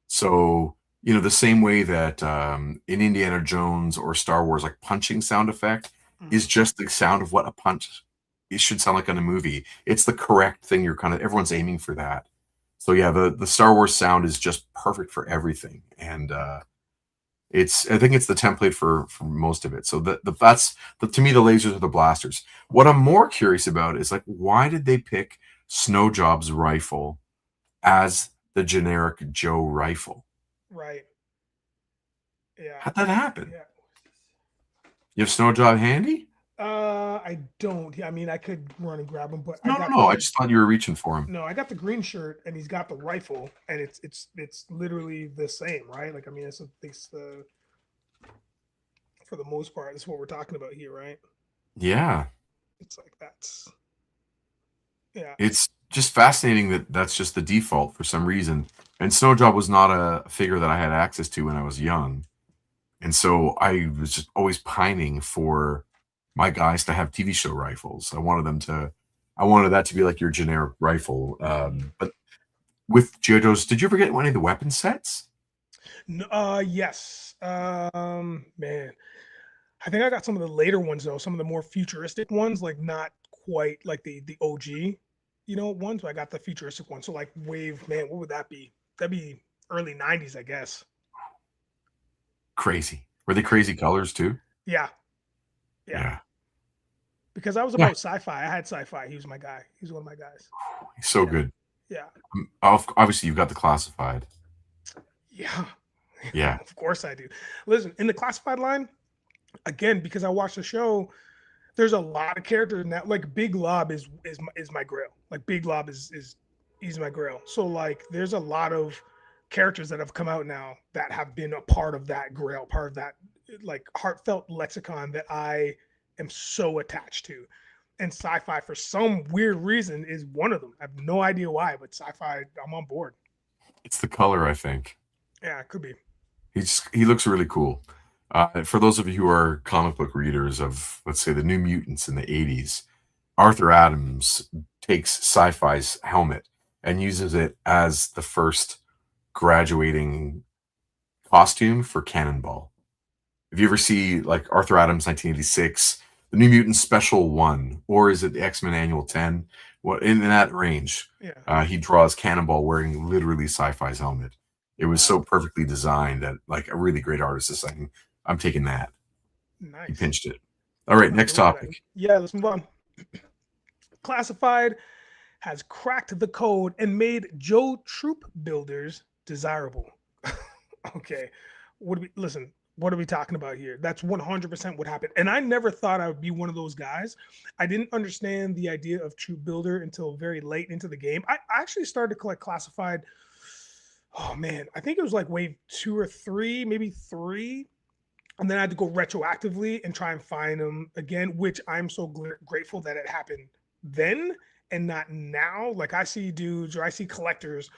B: So, the same way that in Indiana Jones or Star Wars, like punching sound effect
A: Mhm.
B: is just the sound of what a punch it should sound like in a movie. It's the correct thing. Everyone's aiming for that. So yeah, the Star Wars sound is just perfect for everything, and I think it's the template for most of it. So to me the lasers are the blasters. What I'm more curious about is like why did they pick Snowjob's rifle as the generic Joe rifle?
A: Right. Yeah.
B: How'd that happen?
A: Yeah.
B: You have Snowjob handy?
A: I don't. I mean, I could run and grab him, but I
B: No, no,
A: got
B: no. I
A: the
B: just thought you were reaching for him.
A: no, I got the green shirt, and he's got the rifle, and it's literally the same, right? Like, I mean, it's the for the most part, that's what we're talking about here, right?
B: Yeah,
A: It's like that's yeah.
B: it's just fascinating that that's just the default for some reason. And Snowjob was not a figure that I had access to when I was young. And so I was just always pining for my guys to have TV show rifles. I wanted that to be like your generic rifle. But with G.I. Joes, did you ever get any of the weapon sets?
A: Yes. Man, I think I got some of the later ones though. Some of the more futuristic ones, like not quite like the OG, ones. But I got the futuristic one. So like Wave, man, what would that be? That'd be early '90s, I guess.
B: Crazy. Were they crazy colors too?
A: Yeah, yeah.
B: Yeah.
A: Because I was
B: Yeah.
A: about sci-fi. I had sci-fi. He was my guy. He was one of my guys.
B: He's so
A: Yeah,
B: good.
A: yeah,
B: Obviously, you've got the classified.
A: yeah.
B: Yeah.
A: Of course I do. Listen, in the classified line, again, because I watched the show, there's a lot of characters now. Like Big Lob is my grail. Like Big Lob is he's my grail. So like there's a lot of characters that have come out now that have been a part of that grail, part of that like heartfelt lexicon that I am so attached to. And sci-fi for some weird reason is one of them. I have no idea why, but sci-fi, I'm on board.
B: It's the color, I think.
A: Yeah, it could be.
B: He looks really cool. For those of you who are comic book readers of, let's say, the New Mutants in the '80s, Arthur Adams takes Sci-Fi's helmet and uses it as the first graduating costume for Cannonball. If you ever see like Arthur Adams 1986, the New Mutants Special 1, or is it the X-Men Annual 10? What in that range,
A: Yeah.
B: he draws Cannonball wearing literally Sci-Fi's helmet. It was so
A: Wow.
B: perfectly designed that like a really great artist is saying, I'm taking that. He
A: Nice.
B: pinched it. All right,
A: I'm about
B: next
A: to look at that.
B: topic.
A: Yeah, let's move on. Classified has cracked the code and made Joe troop builders desirable. Okay. Listen, what are we talking about here? That's 100% what happened. And I never thought I would be one of those guys. I didn't understand the idea of troop builder until very late into the game. I actually started to collect classified. Oh man, I think it was like wave 2 or 3, maybe 3. And then I had to go retroactively and try and find them again, which I'm so grateful that it happened then and not now. Like I see dudes or I see collectors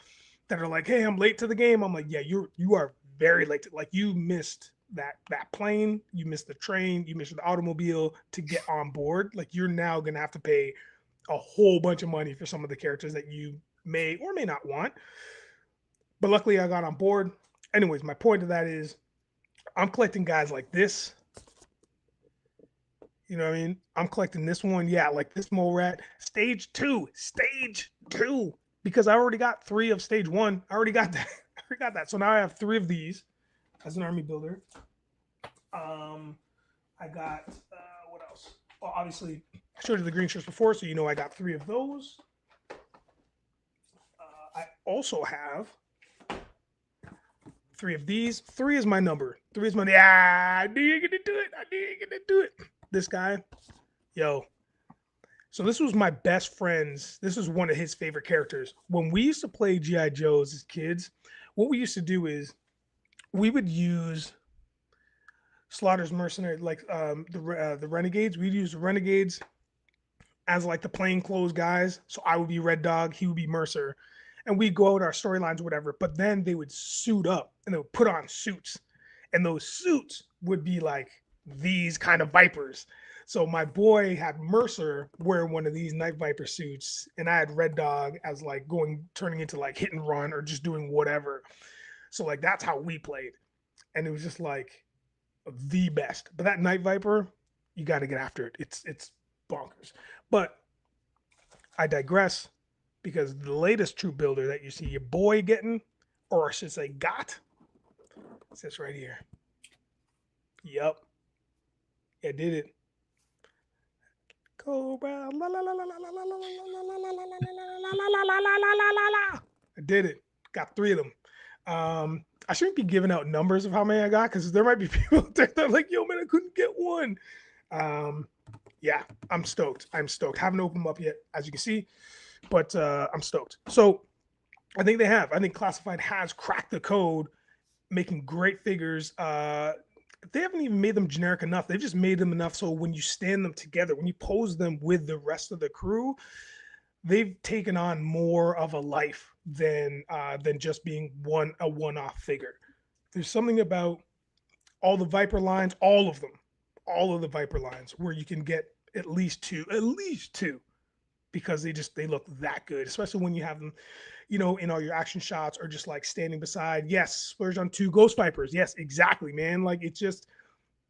A: that are like, "Hey, I'm late to the game." I'm like, "Yeah, you are very late. Like you missed that plane, you missed the train, you missed the automobile to get on board. Like you're now gonna have to pay a whole bunch of money for some of the characters that you may or may not want." But luckily, I got on board. Anyways, my point of that is I'm collecting guys like this. You know what I mean? I'm collecting this one. Yeah, like this mole rat. Stage two. Stage two. Because I already got 3 of stage 1. I already got that. I already got that. So now I have 3 of these as an army builder. I got what else? Well, obviously, I showed you the green shirts before, so you know I got 3 of those. I also have 3 of these. 3 is my number. 3 is my. Yeah, I knew you're gonna do it. I knew you're gonna do it. This guy, yo. So this was my best friend's. This was one of his favorite characters. When we used to play GI Joes as kids, what we used to do is we would use Slaughter's mercenary, like the renegades. We'd use the renegades as like the plainclothes guys. So I would be Red Dog, he would be Mercer, and we'd go out our storylines, whatever. But then they would suit up and they would put on suits, and those suits would be like these kind of Vipers. So my boy had Mercer wearing one of these Night Viper suits, and I had Red Dog as like turning into like hit and run or just doing whatever. So like that's how we played, and it was just like the best. But that Night Viper, you got to get after it. It's bonkers. But I digress because the latest troop builder that you see your boy getting, or I should say got, it's this right here. Yep. I did it. Cobra. La la la la la la la la la la la la la. I did it. Got 3 of them. I shouldn't be giving out numbers of how many I got because there might be people out there that are like, yo, man, I couldn't get one. Yeah, I'm stoked. I'm stoked. Haven't opened them up yet, as you can see, but I'm stoked. So I think they have. I think Classified has cracked the code, making great figures. They haven't even made them generic enough. They've just made them enough so when you stand them together, when you pose them with the rest of the crew, they've taken on more of a life than just being a one-off figure. There's something about all the Viper lines, all of them, all of the Viper lines, where you can get at least two, because they look that good, especially when you have them, in all your action shots or just like standing beside. Yes, splurge on 2 Ghost Vipers. Yes, exactly, man. Like it's just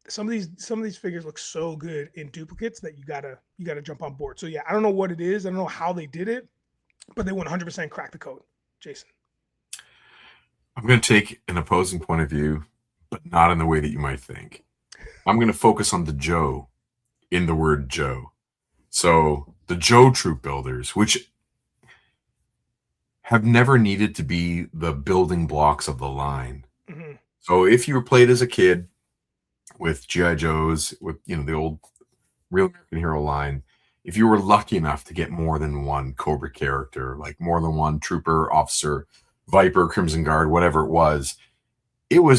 A: some of these figures look so good in duplicates that you gotta jump on board. So yeah, I don't know what it is. I don't know how they did it, but they 100% cracked the code. Jason.
B: I'm going to take an opposing point of view, but not in the way that you might think. I'm going to focus on the Joe in the word Joe. So the Joe troop builders, which have never needed to be the building blocks of the line.
A: Mm-hmm.
B: So if you were played as a kid with GI Joes, with the old Real American Hero line, if you were lucky enough to get more than one Cobra character, like more than one trooper, officer, Viper, Crimson Guard, whatever it was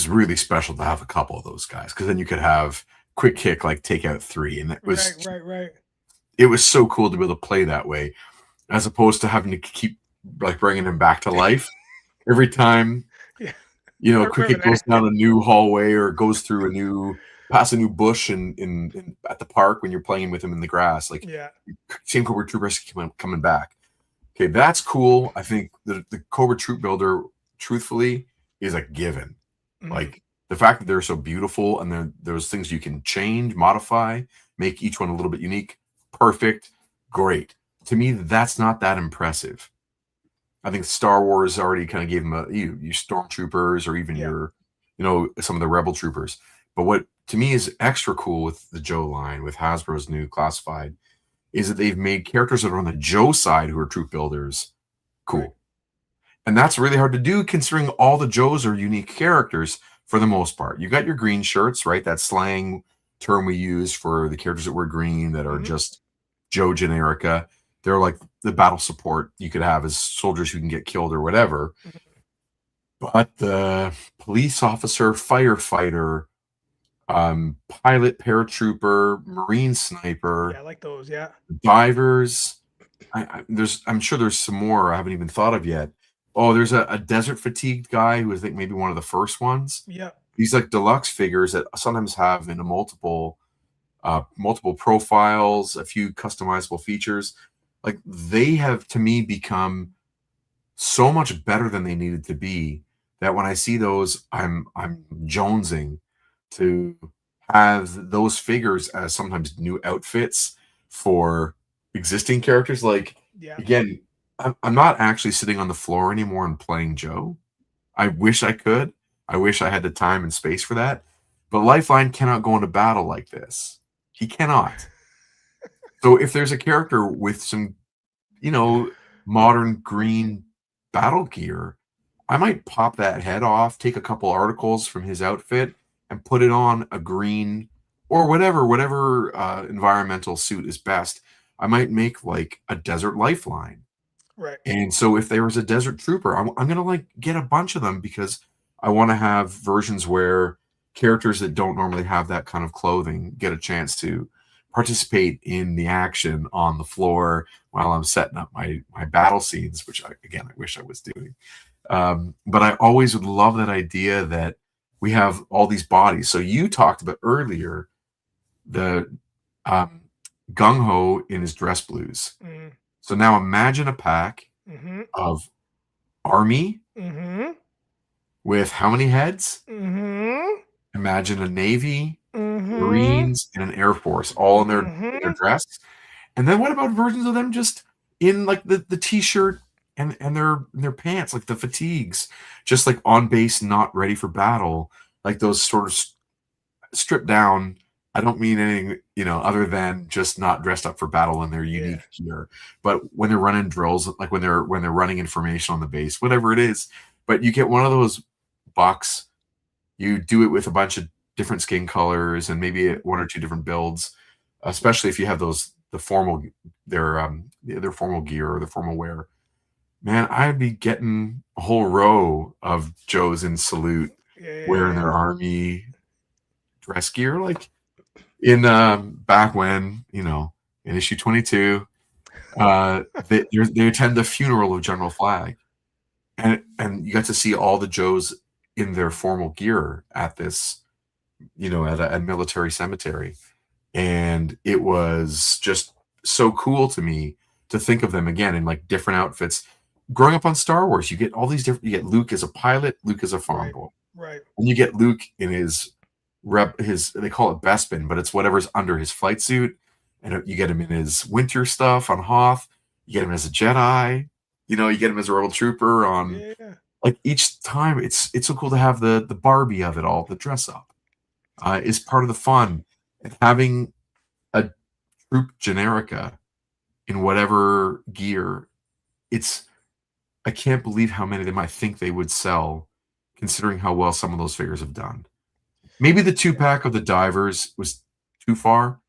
B: really special to have a couple of those guys, because then you could have quick kick, like take out 3, and
A: Right.
B: it was so cool to be able to play that way, as opposed to having to keep like bringing him back to life every time.
A: Yeah.
B: Quick kick goes down a new hallway or goes through past a new bush in at the park when you're playing with him in the grass. Like,
A: Yeah.
B: same Cobra Troopers coming back. Okay, that's cool. I think the Cobra Troop Builder, truthfully, is a given.
A: Mm-hmm.
B: Like the fact that they're so beautiful and there's things you can change, modify, make each one a little bit unique, perfect, great. To me, that's not that impressive. I think Star Wars already kind of gave them you stormtroopers or even
A: Yeah.
B: your, some of the rebel troopers. But what to me is extra cool with the Joe line, with Hasbro's new classified, is that they've made characters that are on the Joe side who are troop builders
A: Right.
B: cool. And that's really hard to do considering all the Joes are unique characters for the most part. You got your green shirts, right? That slang term we use for the characters that wear green that are just Joe Generica. They're like the battle support you could have as soldiers who can get killed or whatever. But the police officer, firefighter, pilot, paratrooper, marine sniper,
A: Yeah, I like those. Yeah.
B: divers. I'm sure there's some more I haven't even thought of yet. Oh, there's a desert fatigued guy who I think maybe one of the first ones.
A: Yeah.
B: These like deluxe figures that sometimes have in a multiple profiles, a few customizable features. Like they have to me become so much better than they needed to be that when I see those, I'm jonesing to have those figures as sometimes new outfits for existing characters. Like
A: Yeah.
B: again, I'm not actually sitting on the floor anymore and playing Joe. I wish I could. I wish I had the time and space for that. But Lifeline cannot go into battle like this. He cannot. So if there's a character with some, you know, modern green battle gear, I might pop that head off, take a couple articles from his outfit, and put it on a green or whatever environmental suit is best. I might make like a desert lifeline.
A: Right.
B: And so if there was a desert trooper, I'm gonna like get a bunch of them because I want to have versions where characters that don't normally have that kind of clothing get a chance to participate in the action on the floor while I'm setting up my battle scenes, which I wish I was doing. But I always would love that idea that we have all these bodies. So you talked about earlier the um, gung ho in his dress blues.
A: Mm-hmm.
B: So now imagine a pack
A: Mm-hmm.
B: of army
A: Mm-hmm.
B: with how many heads?
A: Mm-hmm.
B: Imagine a navy,
A: Mm-hmm.
B: marines, and an air force all in their
A: Mm-hmm.
B: dress. And then what about versions of them just in like the t-shirt and their pants, like the fatigues, just like on base, not ready for battle, like those sort of stripped down. I don't mean anything, other than just not dressed up for battle in their
A: Yeah.
B: unique gear. But when they're running drills, like when they're running information on the base, whatever it is, but you get one of those bucks, you do it with a bunch of different skin colors and maybe one or two different builds, especially if you have their formal gear or the formal wear. Man, I'd be getting a whole row of Joes in salute wearing
A: Yeah.
B: their army dress gear, like in back when in issue 22, they attend the funeral of General Flag, and you got to see all the Joes in their formal gear at this, at a military cemetery, and it was just so cool to me to think of them again in like different outfits. Growing up on Star Wars, you get all these different. You get Luke as a pilot, Luke as a farm
A: Right.
B: boy,
A: Right.
B: and you get Luke in his they call it Bespin, but it's whatever's under his flight suit, and you get him in his winter stuff on Hoth. You get him as a Jedi. You get him as a rebel trooper on,
A: Yeah.
B: like, each time. It's so cool to have the Barbie of it all, the dress up is part of the fun, and having a troop generica in whatever gear. It's I can't believe how many of them I think they would sell, considering how well some of those figures have done. Maybe the two
A: Yeah.
B: pack of the divers was too far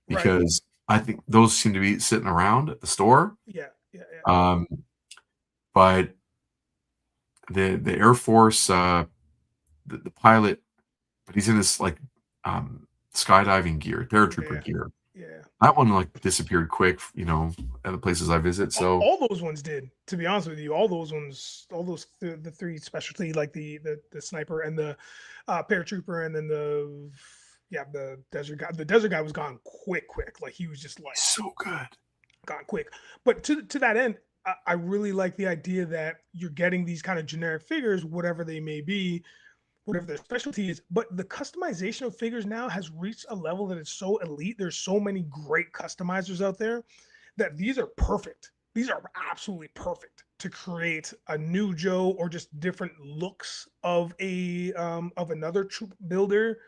A: Right.
B: because I think those seem to be sitting around at the store.
A: Yeah. Yeah. Yeah.
B: Um, but the Air Force, the pilot, but he's in this like skydiving gear, paratrooper
A: Yeah.
B: gear.
A: Yeah.
B: That one like disappeared quick, at the places I visit. So
A: All those ones did. To be honest with you, all those ones, all those the three specialty, like the sniper and the paratrooper, and then the desert guy. The desert guy was gone quick. Like he was just like
B: so good.
A: gone quick. But to that end, I really like the idea that you're getting these kind of generic figures, whatever they may be, whatever their specialty is. But the customization of figures now has reached a level that is so elite. There's so many great customizers out there that these are perfect. These are absolutely perfect to create a new Joe or just different looks of another troop builder.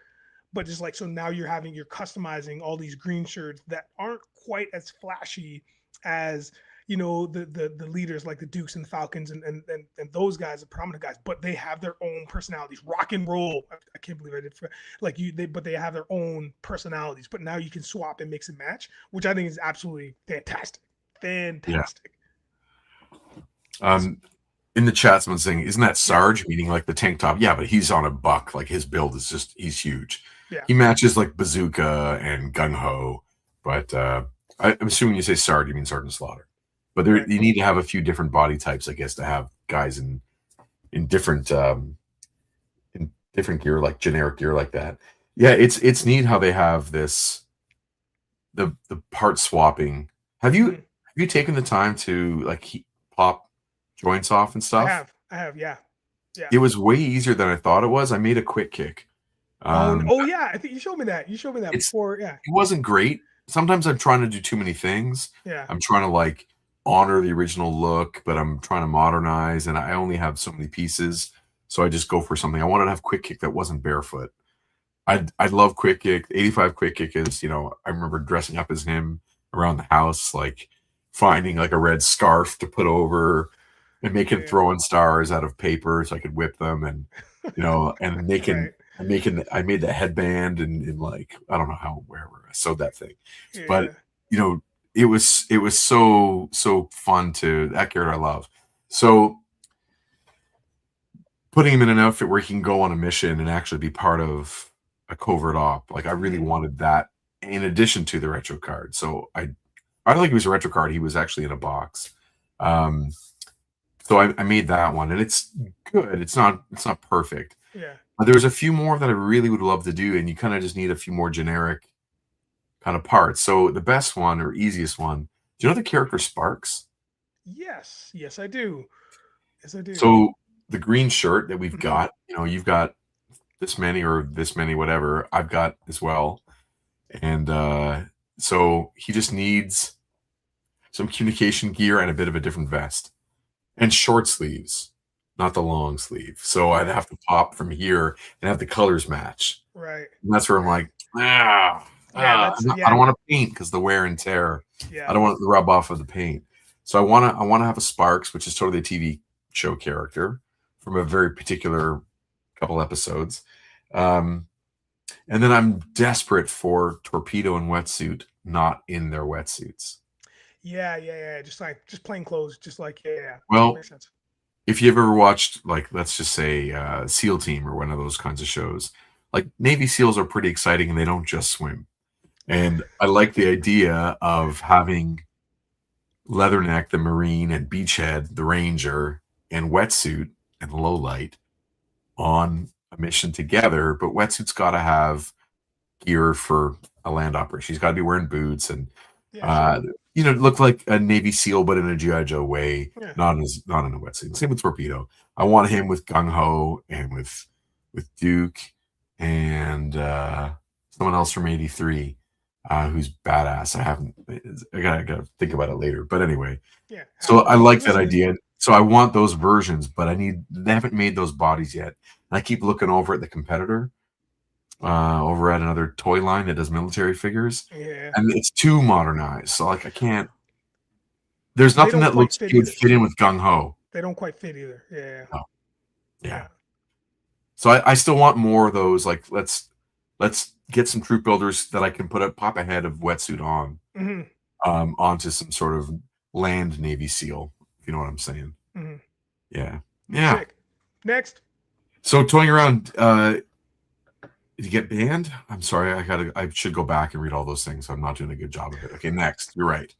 A: But just like, so now you're customizing all these green shirts that aren't quite as flashy as, the leaders like the Dukes and the Falcons and those guys, the prominent guys, but they have their own personalities. Rock and roll, I can't believe I did like but they have their own personalities. But now you can swap and mix and match, which I think is absolutely fantastic.
B: Yeah.
A: Fantastic.
B: In the chat, someone's saying, "Isn't that Sarge?" Meaning like the tank top. Yeah, but he's on a buck. Like his build is he's huge.
A: Yeah.
B: He matches like Bazooka and Gung Ho, but I'm assuming you say Sarge, you mean Sergeant Slaughter. But there, you need to have a few different body types, I guess, to have guys in different gear, like generic gear like that. Yeah, it's neat how they have this the part swapping. Have you taken the time to like pop joints off and stuff?
A: I have, yeah.
B: It was way easier than I thought it was. I made a quick kick.
A: Yeah, I think you showed me that. You showed me that before. Yeah,
B: it wasn't great. Sometimes I'm trying to do too many things.
A: Yeah,
B: I'm trying to like honor the original look, but I'm trying to modernize, and I only have so many pieces, so I just go for something. I wanted to have quick kick that wasn't barefoot. I love quick kick. 85 quick kick is, I remember dressing up as him around the house, like finding like a red scarf to put over and making throwing stars out of paper so I could whip them, and and making I made the headband and like I don't know wherever I sewed that thing, but it was so fun that character I love. So putting him in an outfit where he can go on a mission and actually be part of a covert op, like I really wanted that in addition to the retro card. So I don't think he was a retro card. He was actually in a box. So I made that one, and it's good. It's not perfect.
A: Yeah.
B: But there's a few more that I really would love to do, and you kind of just need a few more generic kind of parts. So the best one or easiest one, do you know the character Sparks?
A: Yes, I do. Yes, I do.
B: So the green shirt that we've got, you've got this many or this many, whatever. I've got as well, and so he just needs some communication gear and a bit of a different vest and short sleeves, not the long sleeve. So I'd have to pop from here and have the colors match.
A: Right.
B: And that's where I'm like, I don't want to paint because the wear and tear.
A: Yeah.
B: I don't want it to rub off of the paint. So I want to have a Sparks, which is totally a TV show character from a very particular couple episodes. And then I'm desperate for Torpedo and Wetsuit not in their wetsuits.
A: Yeah. Just plain clothes, just like yeah.
B: Well, makes sense. If you've ever watched, like, let's just say SEAL Team or one of those kinds of shows, like Navy SEALs are pretty exciting and they don't just swim. And I like the idea of having Leatherneck, the Marine, and Beachhead, the Ranger, and Wetsuit and Lowlight on a mission together. But Wetsuit's got to have gear for a land operation. He's got to be wearing boots and look like a Navy SEAL, but in a G.I. Joe way, not in a wetsuit. Same with Torpedo. I want him with Gung Ho and with Duke and someone else from #83 who's badass. I gotta think about it later. But anyway, so I like that idea. So I want those versions, but they haven't made those bodies yet. And I keep looking over at the competitor. Over at another toy line that does military figures, and it's too modernized. So like I can't. There's nothing that looks good fit in with Gung Ho.
A: They don't quite fit either. Yeah.
B: No. Yeah. So I still want more of those. Like let's get some troop builders that I can pop a head of Wetsuit on, onto some sort of land Navy SEAL. If you know what I'm saying.
A: Mm-hmm.
B: Yeah.
A: Sick. Next.
B: So toying around. Did you get banned? I'm sorry. I should go back and read all those things. I'm not doing a good job of it. Okay, next. You're right.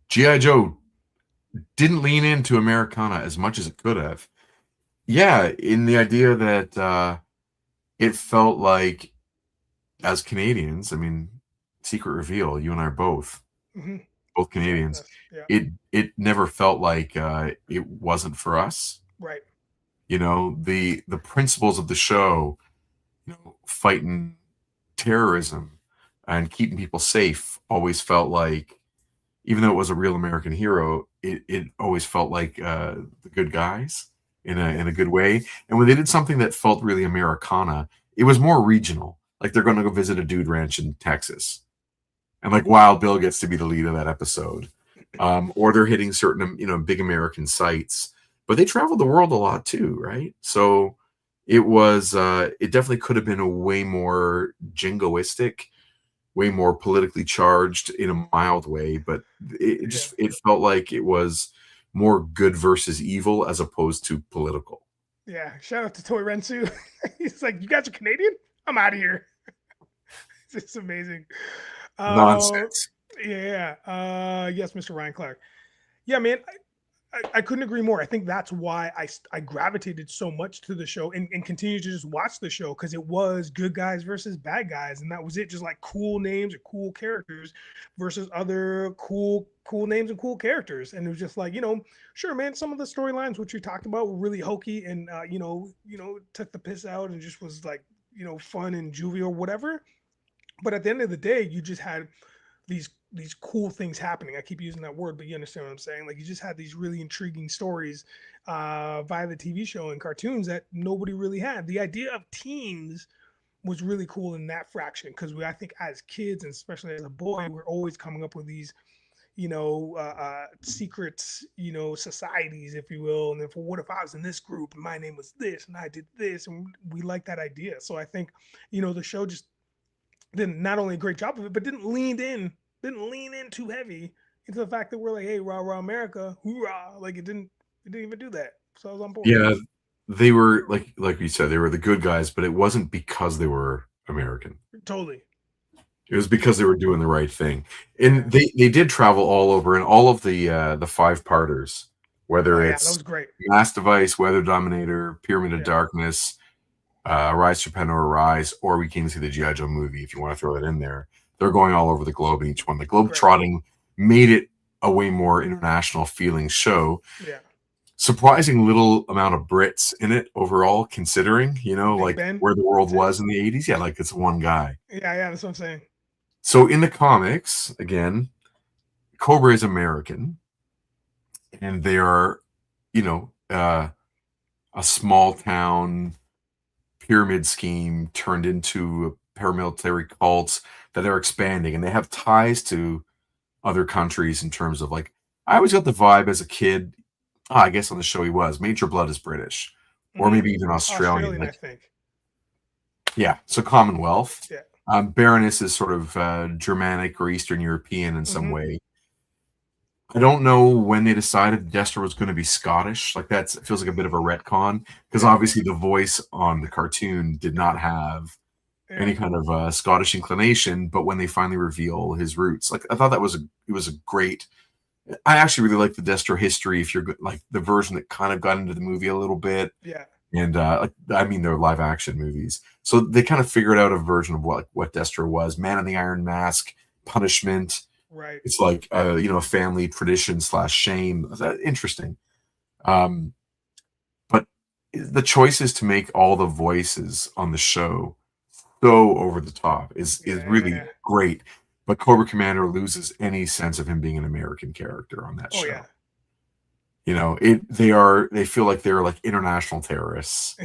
B: G.I. Joe didn't lean into Americana as much as it could have. Yeah, in the idea that it felt like, as Canadians, I mean, secret reveal, you and I are both. both
A: Shout
B: Canadians.
A: out us. Yeah.
B: It never felt like it wasn't for us.
A: Right.
B: You know, the principles of the show, you know, fighting terrorism and keeping people safe always felt like, even though it was a real American hero, it always felt like the good guys
A: Yeah.
B: in a good way. And when they did something that felt really Americana, it was more regional. Like they're going to go visit a dude ranch in Texas, and like Wild Bill gets to be the lead of that episode, or they're hitting certain big American sites. But they traveled the world a lot too, right? So it definitely could have been a way more jingoistic, way more politically charged in a mild way, but
A: Yeah.
B: it felt like it was more good versus evil as opposed to political
A: Yeah. Shout out to Toy Rensu. He's like, you guys are Canadian? I'm out of here. It's amazing. Uh,
B: nonsense.
A: yeah. Yes, Mr. Ryan Clark. Yeah, man. I couldn't agree more. I think that's why I gravitated so much to the show and continue to just watch the show because it was good guys versus bad guys, and that was it. Just like cool names or cool characters versus other cool names and cool characters, and it was just like sure, man. Some of the storylines which we talked about were really hokey and took the piss out and just was like fun and jovial or whatever. But at the end of the day, you just had these cool things happening. I keep using that word, but you understand what I'm saying. Like you just had these really intriguing stories via the TV show and cartoons that nobody really had. The idea of teams was really cool in that fraction because I think as kids and especially as a boy, we're always coming up with these secrets, societies, if you will. And then for what if I was in this group and my name was this and I did this, and we like that idea. So I think the show just did not only a great job of it, but didn't lean in too heavy into the fact that we're like, hey, rah rah America, hoorah! Like it didn't even do that. So I was on board.
B: Yeah, they were like you said, they were the good guys, but it wasn't because they were American.
A: Totally.
B: It was because they were doing the right thing. And
A: Yeah.
B: they did travel all over, and all of the five parters,
A: Oh
B: whether
A: yeah, that
B: it's
A: was great.
B: Mass Device, Weather Dominator, Pyramid of
A: Yeah.
B: Darkness, Rise to Pandora Rise, or we came to see the G.I. Joe movie, if you want to throw that in there. They're going all over the globe in each one. The globe
A: Great.
B: trotting made it a way more international feeling show.
A: Yeah.
B: Surprising little amount of Brits in it overall, considering,
A: Big
B: like
A: Ben.
B: where the world
A: That's it.
B: was in the 80s. Yeah, like it's one guy.
A: Yeah, yeah, that's what I'm saying.
B: So in the comics, again, Cobra is American, and they are, you know, uh, a small town pyramid scheme turned into paramilitary cults that are expanding, and they have ties to other countries in terms of like, I always got the vibe as a kid. I guess on the show he was Major Blood is British, or
A: Mm-hmm.
B: maybe even Australian.
A: Australian, I
B: Like,
A: think.
B: yeah, so Commonwealth.
A: Yeah.
B: Baroness is sort of Germanic or Eastern European in some
A: Mm-hmm.
B: way. I don't know when they decided Destro was going to be Scottish. Like it feels like a bit of a retcon because
A: Yeah.
B: obviously the voice on the cartoon did not have
A: Yeah.
B: any kind of Scottish inclination. But when they finally reveal his roots, like I thought it was a great. I actually really like the Destro history. If you're like the version that kind of got into the movie a little bit,
A: Yeah.
B: and I mean they're live action movies, so they kind of figured out a version of what Destro was. Man in the Iron Mask, punishment.
A: Right.
B: It's like a family tradition slash shame. Interesting. Um, but the choices to make all the voices on the show so over the top is
A: Yeah.
B: really
A: Yeah.
B: great. But Cobra Commander loses any sense of him being an American character on that
A: Oh yeah.
B: show. They feel like they're like international terrorists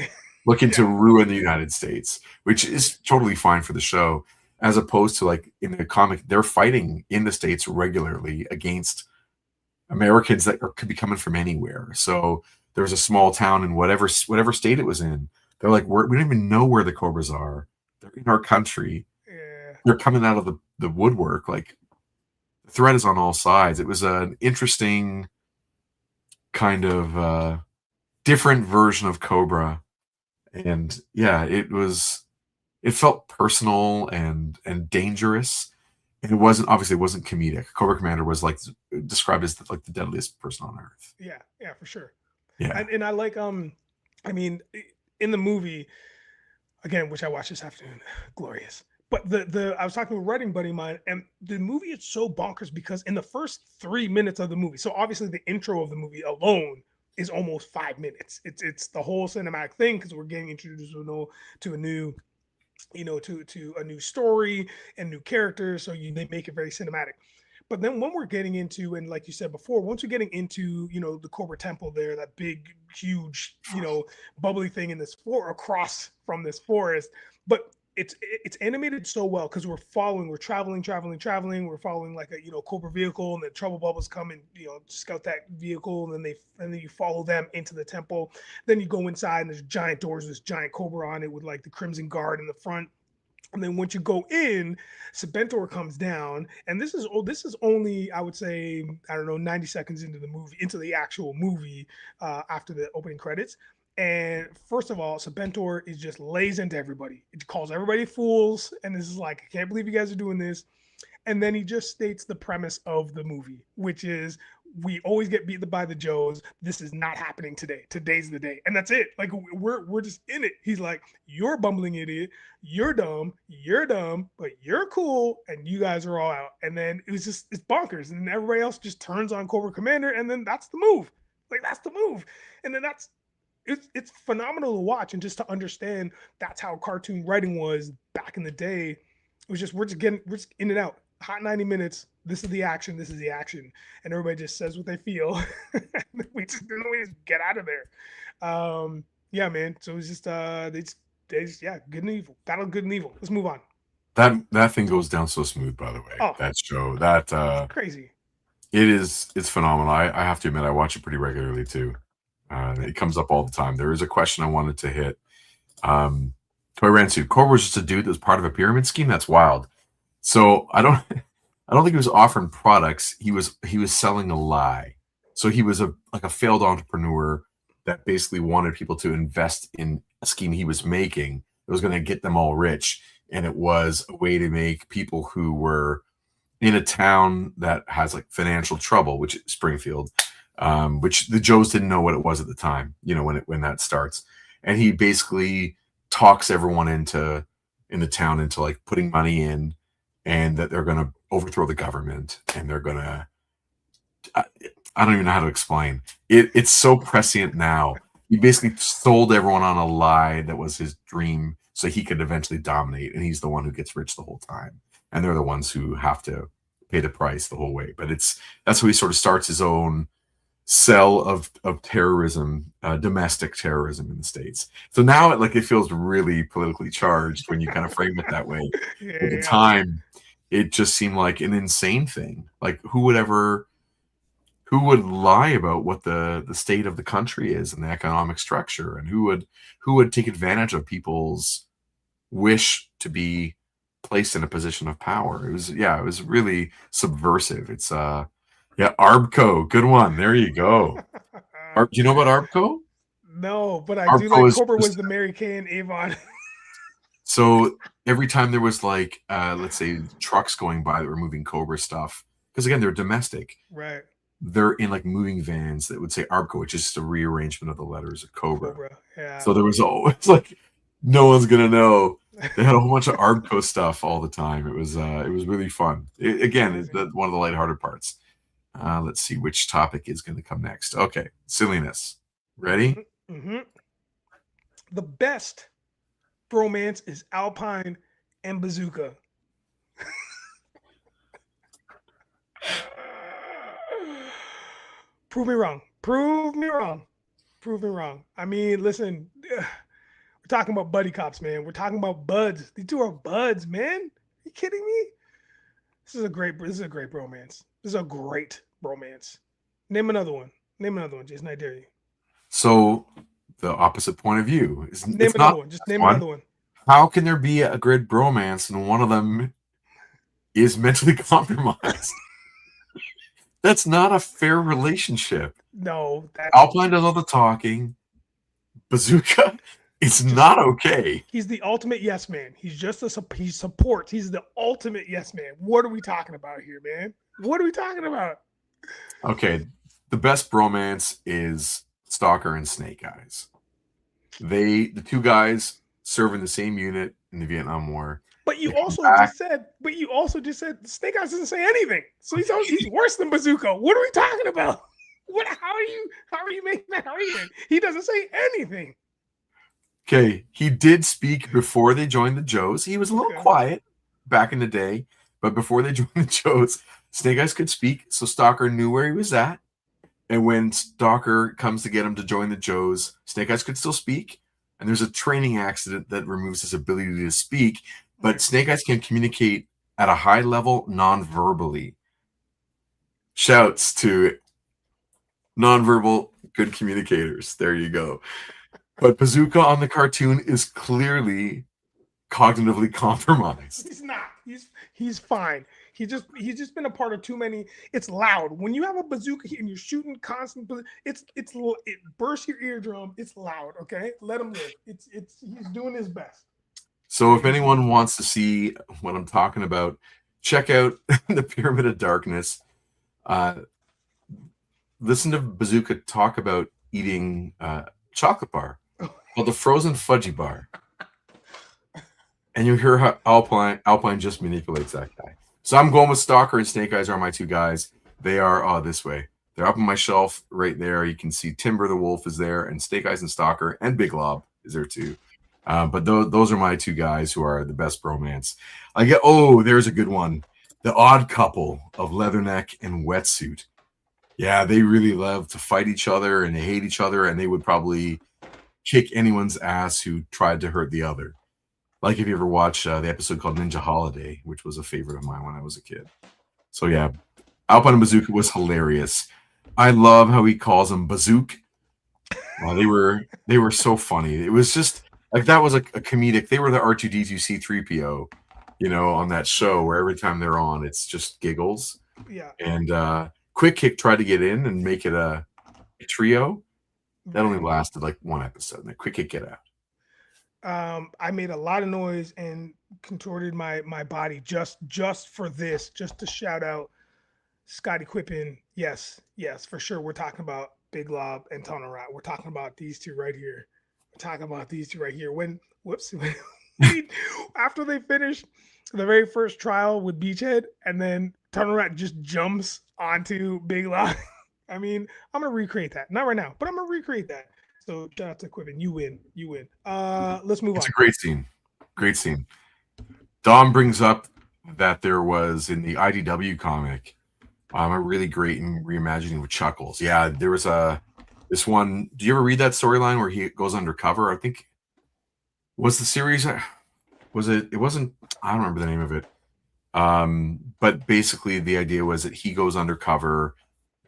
B: looking to
A: Yeah.
B: ruin the United States, which is totally fine for the show, as opposed to like in the comic, they're fighting in the States regularly against Americans that could be coming from anywhere. So there's a small town in whatever state it was in. They're like, we don't even know where the Cobras are. They're in our country.
A: Yeah.
B: They're coming out of the woodwork. Like the threat is on all sides. It was an interesting kind of different version of Cobra, and yeah, it felt personal and dangerous, and it wasn't comedic. Cobra Commander was like described as like the deadliest person on earth.
A: Yeah. Yeah. For sure.
B: Yeah.
A: And I like I mean, in the movie again, which I watched this afternoon, glorious. But the I was talking with a writing buddy of mine, and the movie is so bonkers because in the first 3 minutes of the movie, so obviously the intro of the movie alone is almost 5 minutes. It's the whole cinematic thing because we're getting introduced to a new to a new story and new characters. So they make it very cinematic. But then when we're getting into, and like you said before, once we're getting into, the Cobra Temple there, that big, huge, bubbly thing in this across from this forest, but it's animated so well because we're traveling, we're following like a Cobra vehicle, and the trouble bubbles come and scout that vehicle, and then you follow them into the temple. Then you go inside and there's giant doors, this giant Cobra on it with like the Crimson Guard in the front. And then once you go in, Serpentor comes down, and this is only, I would say, I don't know, 90 seconds into the movie, into the actual movie, after the opening credits. And first of all, Serpentor is just lays into everybody. It calls everybody fools, and this is like, I can't believe you guys are doing this. And then he just states the premise of the movie, which is we always get beat by the Joes. This is not happening today. Today's the day, and that's it. Like we're just in it. He's like, you're a bumbling idiot. You're dumb, but you're cool, and you guys are all out. And then it's bonkers. And then everybody else just turns on Cobra Commander, and then that's the move. Like that's the move. And then it's phenomenal to watch, and just to understand that's how cartoon writing was back in the day. It was just we're just in and out. Hot 90 minutes. This is the action. This is the action. And everybody just says what they feel. we just get out of there. Yeah, man. So it's just good and evil. Battle of good and evil. Let's move on.
B: That thing goes down so smooth, by the way.
A: Oh,
B: that show. That
A: crazy.
B: it's phenomenal. I have to admit I watch it pretty regularly too. It comes up all the time. There is a question I wanted to hit. Toy Ransu. Cobra was just a dude that was part of a pyramid scheme. That's wild. So I don't think he was offering products. He was selling a lie. So he was a failed entrepreneur that basically wanted people to invest in a scheme he was making that was going to get them all rich. And it was a way to make people who were in a town that has like financial trouble, which is Springfield, which the Joes didn't know what it was at the time, when that starts. And he basically talks everyone in the town into like putting money in, and that they're going to overthrow the government, and they're going to, I don't even know how to explain it. It's so prescient now. He basically sold everyone on a lie that was his dream so he could eventually dominate. And he's the one who gets rich the whole time. And they're the ones who have to pay the price the whole way. But that's how he sort of starts his own cell of terrorism, domestic terrorism in the States. So now it feels really politically charged when you kind of frame it that way.
A: Yeah,
B: At the time, it just seemed like an insane thing. Like who would lie about what the state of the country is and the economic structure, and who would take advantage of people's wish to be placed in a position of power. It was really subversive. It's Arbco, good one. There you go. Do you know about Arbco?
A: No, but I
B: Arbco
A: do like Cobra was the Mary Kay and Avon.
B: So every time there was like, let's say trucks going by that were moving Cobra stuff, because again, they're domestic.
A: Right.
B: They're in like moving vans that would say Arbco, which is just a rearrangement of the letters of Cobra.
A: Yeah.
B: So there was always like, no one's gonna know. They had a whole bunch of Arbco stuff all the time. It was really fun. It's one of the lighthearted parts. Let's see which topic is going to come next. Okay, silliness. Ready?
A: Mm-hmm. The best bromance is Alpine and Bazooka. Prove me wrong. I mean, listen, we're talking about buddy cops, man. We're talking about buds. These two are buds, man. Are you kidding me? This is a great bromance. This is a great bromance. Name another one, Jason. I dare you.
B: So the opposite point of view is
A: name another one. Just name another one.
B: How can there be a great bromance and one of them is mentally compromised? That's not a fair relationship.
A: No.
B: Alpine does all the talking. Bazooka, it's not okay.
A: He's the ultimate yes man. He supports. He's the ultimate yes man. What are we talking about here, man? What are we talking about?
B: Okay, the best bromance is Stalker and Snake Eyes. The two guys serving the same unit in the Vietnam War.
A: But you
B: They come
A: also
B: back.
A: just said, Snake Eyes doesn't say anything. So he's worse than Bazooka. What are we talking about? What? How are you making that argument? He doesn't say anything.
B: Okay, he did speak before they joined the JOES. He was a little
A: Okay.
B: quiet back in the day, but before they joined the JOES, Snake Eyes could speak, so Stalker knew where he was at. And when Stalker comes to get him to join the JOES, Snake Eyes could still speak. And there's a training accident that removes his ability to speak, but Snake Eyes can communicate at a high level non-verbally. Shouts to nonverbal good communicators. There you go. But Bazooka on the cartoon is clearly cognitively compromised.
A: He's not. He's fine. He's just been a part of too many. It's loud when you have a bazooka and you're shooting constant. It bursts your eardrum. It's loud. Okay, let him live. He's doing his best.
B: So if anyone wants to see what I'm talking about, check out the Pyramid of Darkness. Listen to Bazooka talk about eating chocolate bar called the Frozen Fudgy Bar. And you hear how Alpine just manipulates that guy. So I'm going with Stalker and Snake Eyes are my two guys. They are this way. They're up on my shelf right there. You can see Timber the Wolf is there, and Snake Eyes and Stalker, and Big Lob is there too. But those are my two guys who are the best bromance. There's a good one. The Odd Couple of Leatherneck and Wetsuit. Yeah, they really love to fight each other, and they hate each other, and they would probably kick anyone's ass who tried to hurt the other. Like if you ever watch the episode called Ninja Holiday, which was a favorite of mine when I was a kid. So yeah, Alpine and Bazooka was hilarious. I love how he calls them Bazook. They were so funny. It was just like that was a comedic. They were the R2D2 C3PO, on that show where every time they're on, it's just giggles.
A: Yeah.
B: And Quick Kick tried to get in and make it a trio. That only lasted like one episode. And then Quick Kick get out.
A: I made a lot of noise and contorted my body just for this, just to shout out Scotty Quippen. Yes, for sure. We're talking about Big Lob and Tunnel Rat. We're talking about these two right here. After they finished the very first trial with Beachhead, and then Tunnel Rat just jumps onto Big Lob. I mean, I'm gonna recreate that. Not right now, but I'm gonna recreate that. So shout out to Quippen. You win. Let's move on.
B: It's a great scene. Great scene. Dom brings up that there was in the IDW comic a really great reimagining with Chuckles. Yeah, there was this one. Do you ever read that storyline where he goes undercover? I think was the series. Was it? It wasn't. I don't remember the name of it. But basically, the idea was that he goes undercover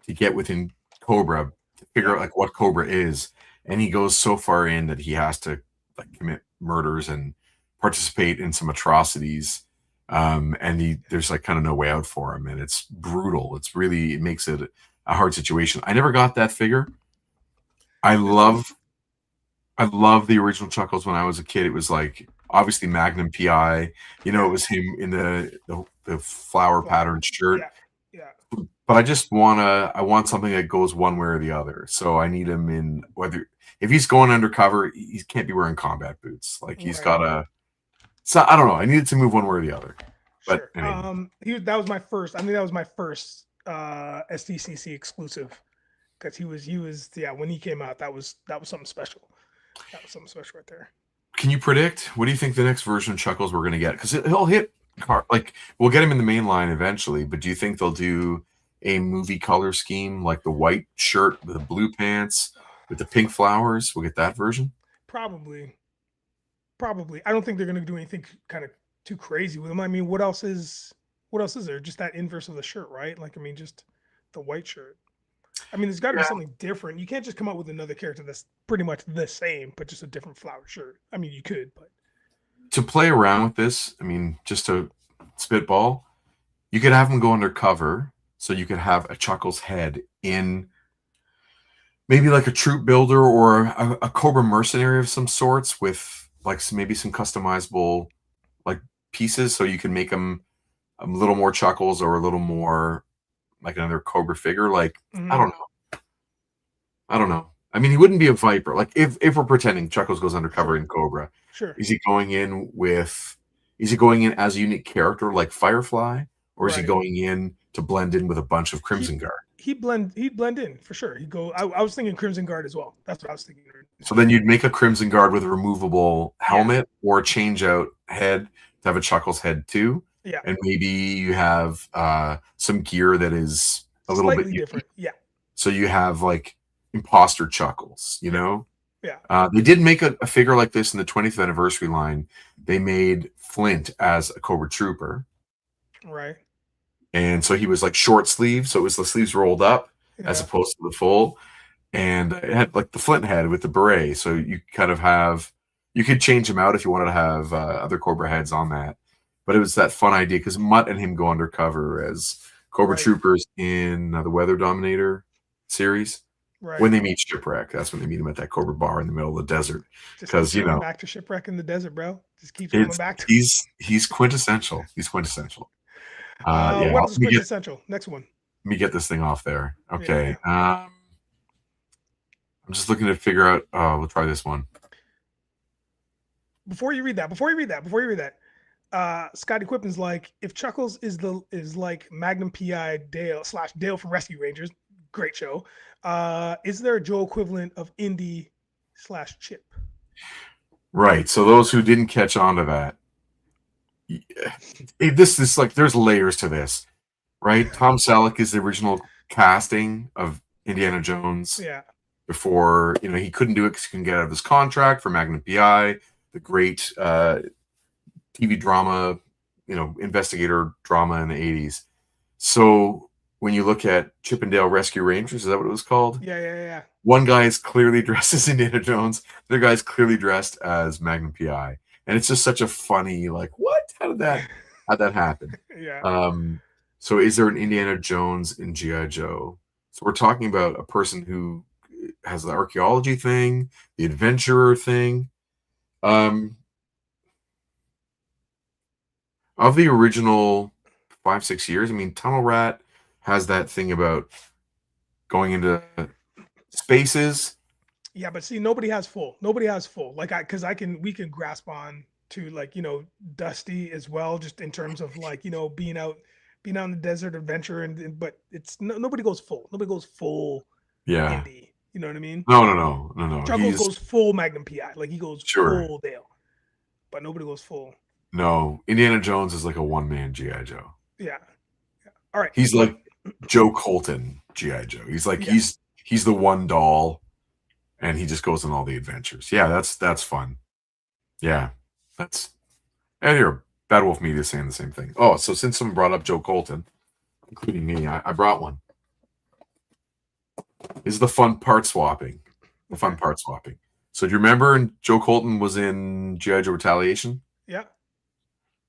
B: to get within Cobra to figure out like what Cobra is. And he goes so far in that he has to like commit murders and participate in some atrocities. There's like kind of no way out for him, and it's brutal. It makes it a hard situation. I never got that figure. I love the original Chuckles when I was a kid. It was like obviously Magnum PI. It was him in the flower pattern shirt.
A: Yeah.
B: But I want something that goes one way or the other. So I need him in if he's going undercover, he can't be wearing combat boots. Like he's got to. So I don't know. I needed to move one way or the other. But
A: sure. Anyway. That was my first. I mean, that was my first SDCC exclusive because he was when he came out, that was something special. That was something special right there.
B: Can you predict? What do you think the next version of Chuckles we're going to get? Because he'll hit. Like we'll get him in the main line eventually, but do you think they'll do a movie color scheme like the white shirt with the blue pants with the pink flowers? We'll get that version.
A: Probably. I don't think they're going to do anything kind of too crazy with him. I mean, what else is there? Just that inverse of the shirt, right? Like, I mean, just the white shirt. I mean, there's got to be something different. You can't just come up with another character that's pretty much the same, but just a different flower shirt. I mean, you could, but
B: to play around with this, I mean, just to spitball, you could have him go undercover, so you could have a Chuckles head in maybe like a troop builder or a Cobra mercenary of some sorts with like maybe some customizable like pieces, so you can make them a little more Chuckles or a little more like another Cobra figure. Like I don't know. I mean, he wouldn't be a Viper. Like if we're pretending Chuckles goes undercover
A: Sure,
B: in Cobra,
A: sure.
B: is he going in with? Is he going in as a unique character like Firefly, or is he
A: Right.
B: going in to blend in with a bunch of
A: He
B: Crimson Guard?
A: he'd blend in for sure. He'd go. I was thinking Crimson Guard as well. That's what I was thinking
B: So
A: initially.
B: then you'd make a Crimson Guard with a removable
A: Yeah,
B: helmet or a change out head to have a Chuckles head too.
A: yeah.
B: And maybe you have some gear that is a little bit
A: Slightly
B: unique.
A: different. Yeah,
B: So you have like imposter Chuckles, you
A: yeah,
B: know?
A: yeah.
B: They did make a figure like this in the 20th anniversary line. They made Flint as a Cobra Trooper.
A: Right.
B: And so he was like short sleeve. So it was the sleeves rolled up as
A: Yeah.
B: opposed to the full. And it had like the Flint head with the beret. So you kind of have, you could change him out if you wanted to have other Cobra heads on that. But it was that fun idea because Mutt and him go undercover as Cobra
A: Right.
B: Troopers in the Weather Dominator series.
A: Right.
B: When they meet Shipwreck, that's when they meet him at that Cobra bar in the middle of the desert.
A: Just keep
B: Because
A: coming back to Shipwreck in the desert, bro. Just keeps coming
B: it's
A: back to.
B: he's quintessential. He's quintessential. Yeah,
A: What else is quintessential? Next one.
B: let me get this thing off there.
A: Yeah,
B: Okay.
A: yeah.
B: I'm just looking to figure out. We'll try this one.
A: Before you read that, Scotty Quippen's like, if Chuckles is like Magnum PI Dale / Dale from Rescue Rangers, great show. Is there a Joe equivalent of Indy / Chip?
B: Right. So those who didn't catch on to that, this is like there's layers to this, right? Tom Selleck is the original casting of Indiana Jones
A: Yeah.
B: before he couldn't do it because he couldn't get out of his contract for Magnum PI, the great TV drama, investigator drama in the 80s. So when you look at Chip and Dale Rescue Rangers, is that what it was called?
A: Yeah.
B: One guy is clearly dressed as Indiana Jones. The other guy is clearly dressed as Magnum PI. And it's just such a funny, like, what? How'd that happen?
A: Yeah.
B: So is there an Indiana Jones in G.I. Joe? So we're talking about a person who has the archaeology thing, the adventurer thing. Of the original 5-6 years, I mean, Tunnel Rat has that thing about going into spaces.
A: Yeah, but see, nobody has full. Like we can grasp on to like, Dusty as well, just in terms of like, being out in the desert adventure but it's nobody goes full. Nobody goes full
B: Yeah.
A: Indy. You know what I mean?
B: No.
A: Chuckles goes full Magnum PI. Like he goes
B: Sure.
A: full Dale. But nobody goes full.
B: No, Indiana Jones is like a one-man G.I. Joe.
A: Yeah. All right.
B: He's like Joe Colton G.I. Joe. He's like he's the one doll, and he just goes on all the adventures. Yeah, that's fun. Yeah, and here Bad Wolf Media is saying the same thing. Oh, so since someone brought up Joe Colton, including me, I brought one. This is the fun part swapping. So do you remember Joe Colton was in G.I. Joe Retaliation?
A: Yeah.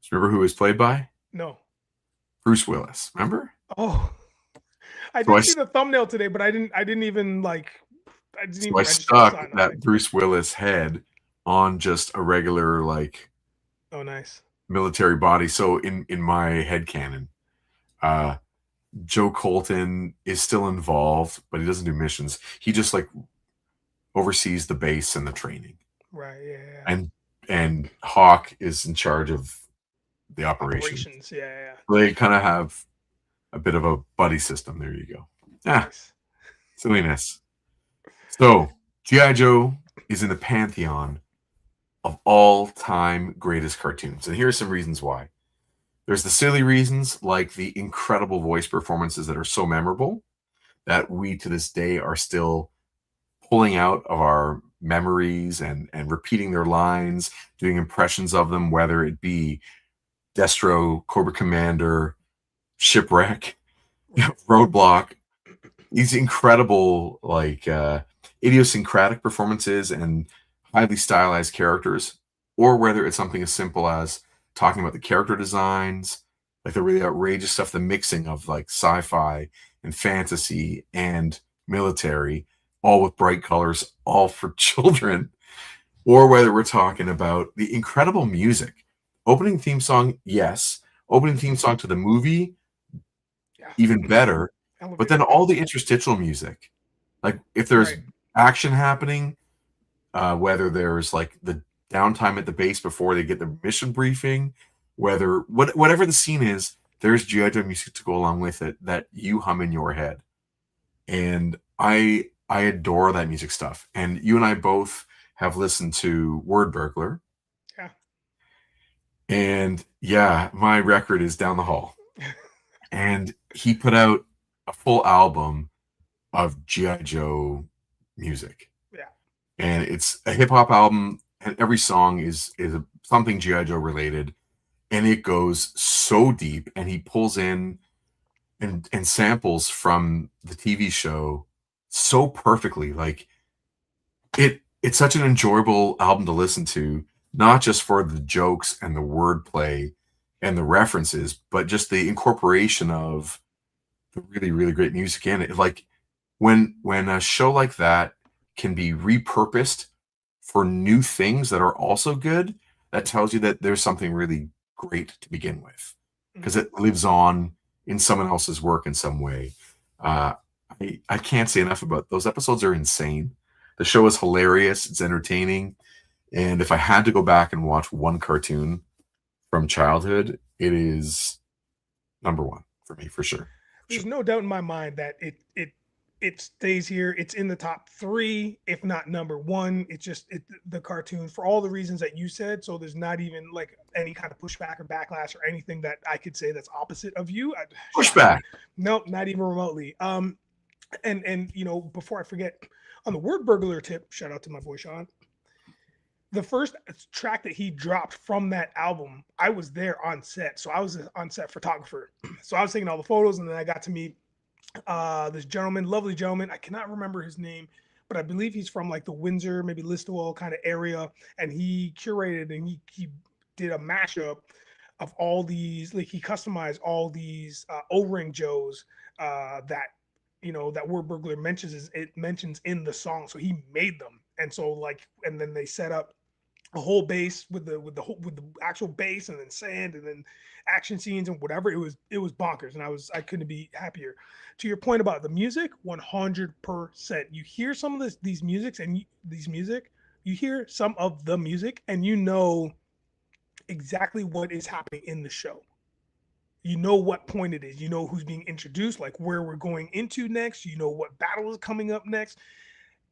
B: Do you remember who he was played by?
A: No.
B: Bruce Willis. Remember?
A: Oh, I did see the thumbnail today, but I didn't even like.
B: I stuck that Bruce Willis head on just a regular like.
A: Oh, nice.
B: Military body. So in my head canon, Joe Colton is still involved, but he doesn't do missions. He just like oversees the base and the training.
A: Right. Yeah.
B: And Hawk is in charge of the operations.
A: Yeah.
B: They kind of have a bit of a buddy system. There you go. Nice. Silliness. So G.I. Joe is in the pantheon of all-time greatest cartoons. And here are some reasons why. There's the silly reasons, like the incredible voice performances that are so memorable that we to this day are still pulling out of our memories and repeating their lines, doing impressions of them, whether it be Destro, Cobra Commander, Shipwreck, Roadblock. These incredible, like, idiosyncratic performances and highly stylized characters, or whether it's something as simple as talking about the character designs, like the really outrageous stuff, the mixing of like sci-fi and fantasy and military, all with bright colors, all for children, or whether we're talking about the incredible music. Opening theme song, yes. Opening theme song to the movie, even better. But then all the interstitial music, like if there's action happening, whether there's like the downtime at the base before they get the mission briefing, whatever the scene is, there's GI Joe music to go along with it that you hum in your head. And I adore that music stuff. And you and I both have listened to Word Burglar.
A: Yeah.
B: And yeah, my record is down the hall. And he put out a full album of GI Joe music.
A: Yeah.
B: And it's a hip hop album, and every song is something GI Joe related, and it goes so deep. And he pulls in and samples from the TV show so perfectly. Like it's such an enjoyable album to listen to, not just for the jokes and the wordplay and the references, but just the incorporation of the really, really great music in it. Like when a show like that can be repurposed for new things that are also good, that tells you that there's something really great to begin with, because it lives on in someone else's work in some way. I can't say enough about those episodes. Are insane. The show is hilarious. It's entertaining. And if I had to go back and watch one cartoon from childhood, it is number one for me, for sure.
A: There's no doubt in my mind that it stays here. It's in the top 3, if not number 1. It's just the cartoon for all the reasons that you said. So there's not even like any kind of pushback or backlash or anything that I could say that's opposite of you.
B: Pushback?
A: Nope, not even remotely. And you know, before I forget, on the Word Burglar tip, shout out to my boy Sean. The first track that he dropped from that album, I was there on set. So I was an on-set photographer. So I was taking all the photos, and then I got to meet this gentleman, lovely gentleman. I cannot remember his name, but I believe he's from like the Windsor, maybe Listowel kind of area. And he curated and he did a mashup of all these, like he customized all these O-ring Joes that, you know, that Word Burglar mentions in the song. So he made them. And so like, and then they set up a whole base with the actual base, and then sand, and then action scenes and whatever. It was bonkers, and I couldn't be happier. To your point about the music, 100%. You hear some of these musics and you hear some of the music, and you know exactly what is happening in the show. You know what point it is. You know who's being introduced, like where we're going into next. You know what battle is coming up next.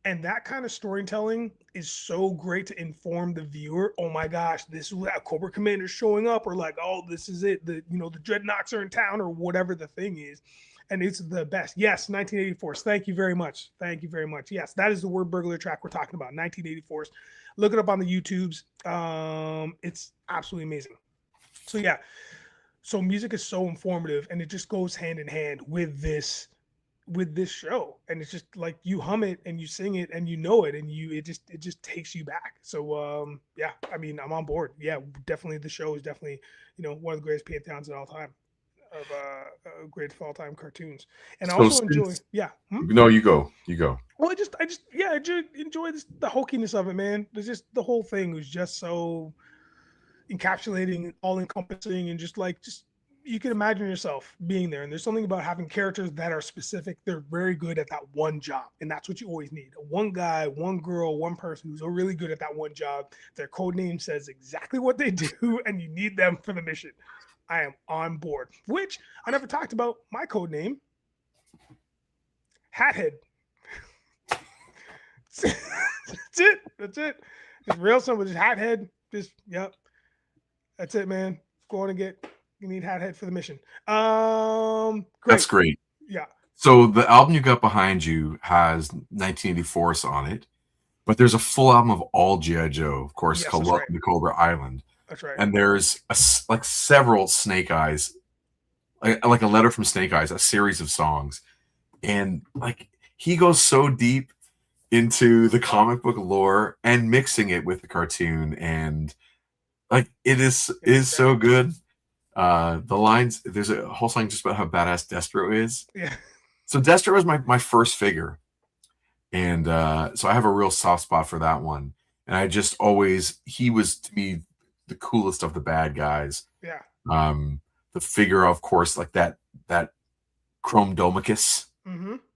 A: And that kind of storytelling is so great to inform the viewer. Oh my gosh, this is that Cobra Commander showing up, or like, oh, this is it. The Dreadnoks are in town, or whatever the thing is. And it's the best. Yes, 1984. Thank you very much. Thank you very much. Yes, that is the Word Burglar track we're talking about. 1984. Look it up on the YouTubes. It's absolutely amazing. So yeah, so music is so informative, and it just goes hand in hand with this show, and it's just like you hum it and you sing it and you know it, and it just takes you back. So yeah, I mean, I'm on board. Yeah, definitely the show is definitely, you know, one of the greatest pantheons of all time of greatest of all time cartoons. And I also enjoy
B: No, you go.
A: Well, I just enjoy the hokiness of it, man. There's just the whole thing was just so encapsulating, all encompassing, and just you can imagine yourself being there. And there's something about having characters that are specific. They're very good at that one job. And that's what you always need. One guy, one girl, one person who's really good at that one job. Their code name says exactly what they do, and you need them for the mission. I am on board. Which I never talked about my code name. Hathead. That's it. It's real simple. Just Hathead. Yep. That's it, man. Go on and you need Hathead for the mission. Great.
B: That's great.
A: Yeah.
B: So the album you got behind you has 1984 on it, but there's a full album of all G.I. Joe, of course, called Welcome to Cobra Island.
A: That's right.
B: And there's like several Snake Eyes, like a letter from Snake Eyes, a series of songs. And like he goes so deep into the comic book lore and mixing it with the cartoon, and like it is so good. The lines, there's a whole song just about how badass Destro is.
A: Yeah.
B: So Destro was my first figure, and so I have a real soft spot for that one. And I just always, he was to me the coolest of the bad guys.
A: Yeah.
B: The figure, of course, like that Chrome Domicus,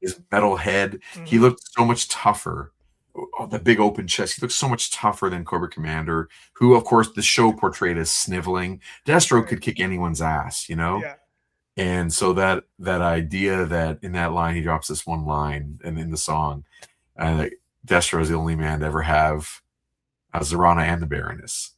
B: his metal head. He looked so much tougher the big open chest. He looks so much tougher than Cobra Commander, who, of course, the show portrayed as sniveling. Destro
A: Right.
B: could kick anyone's ass, you know?
A: Yeah.
B: And so that idea that in that line, he drops this one line and in the song, that Destro is the only man to ever have Zorana and the Baroness.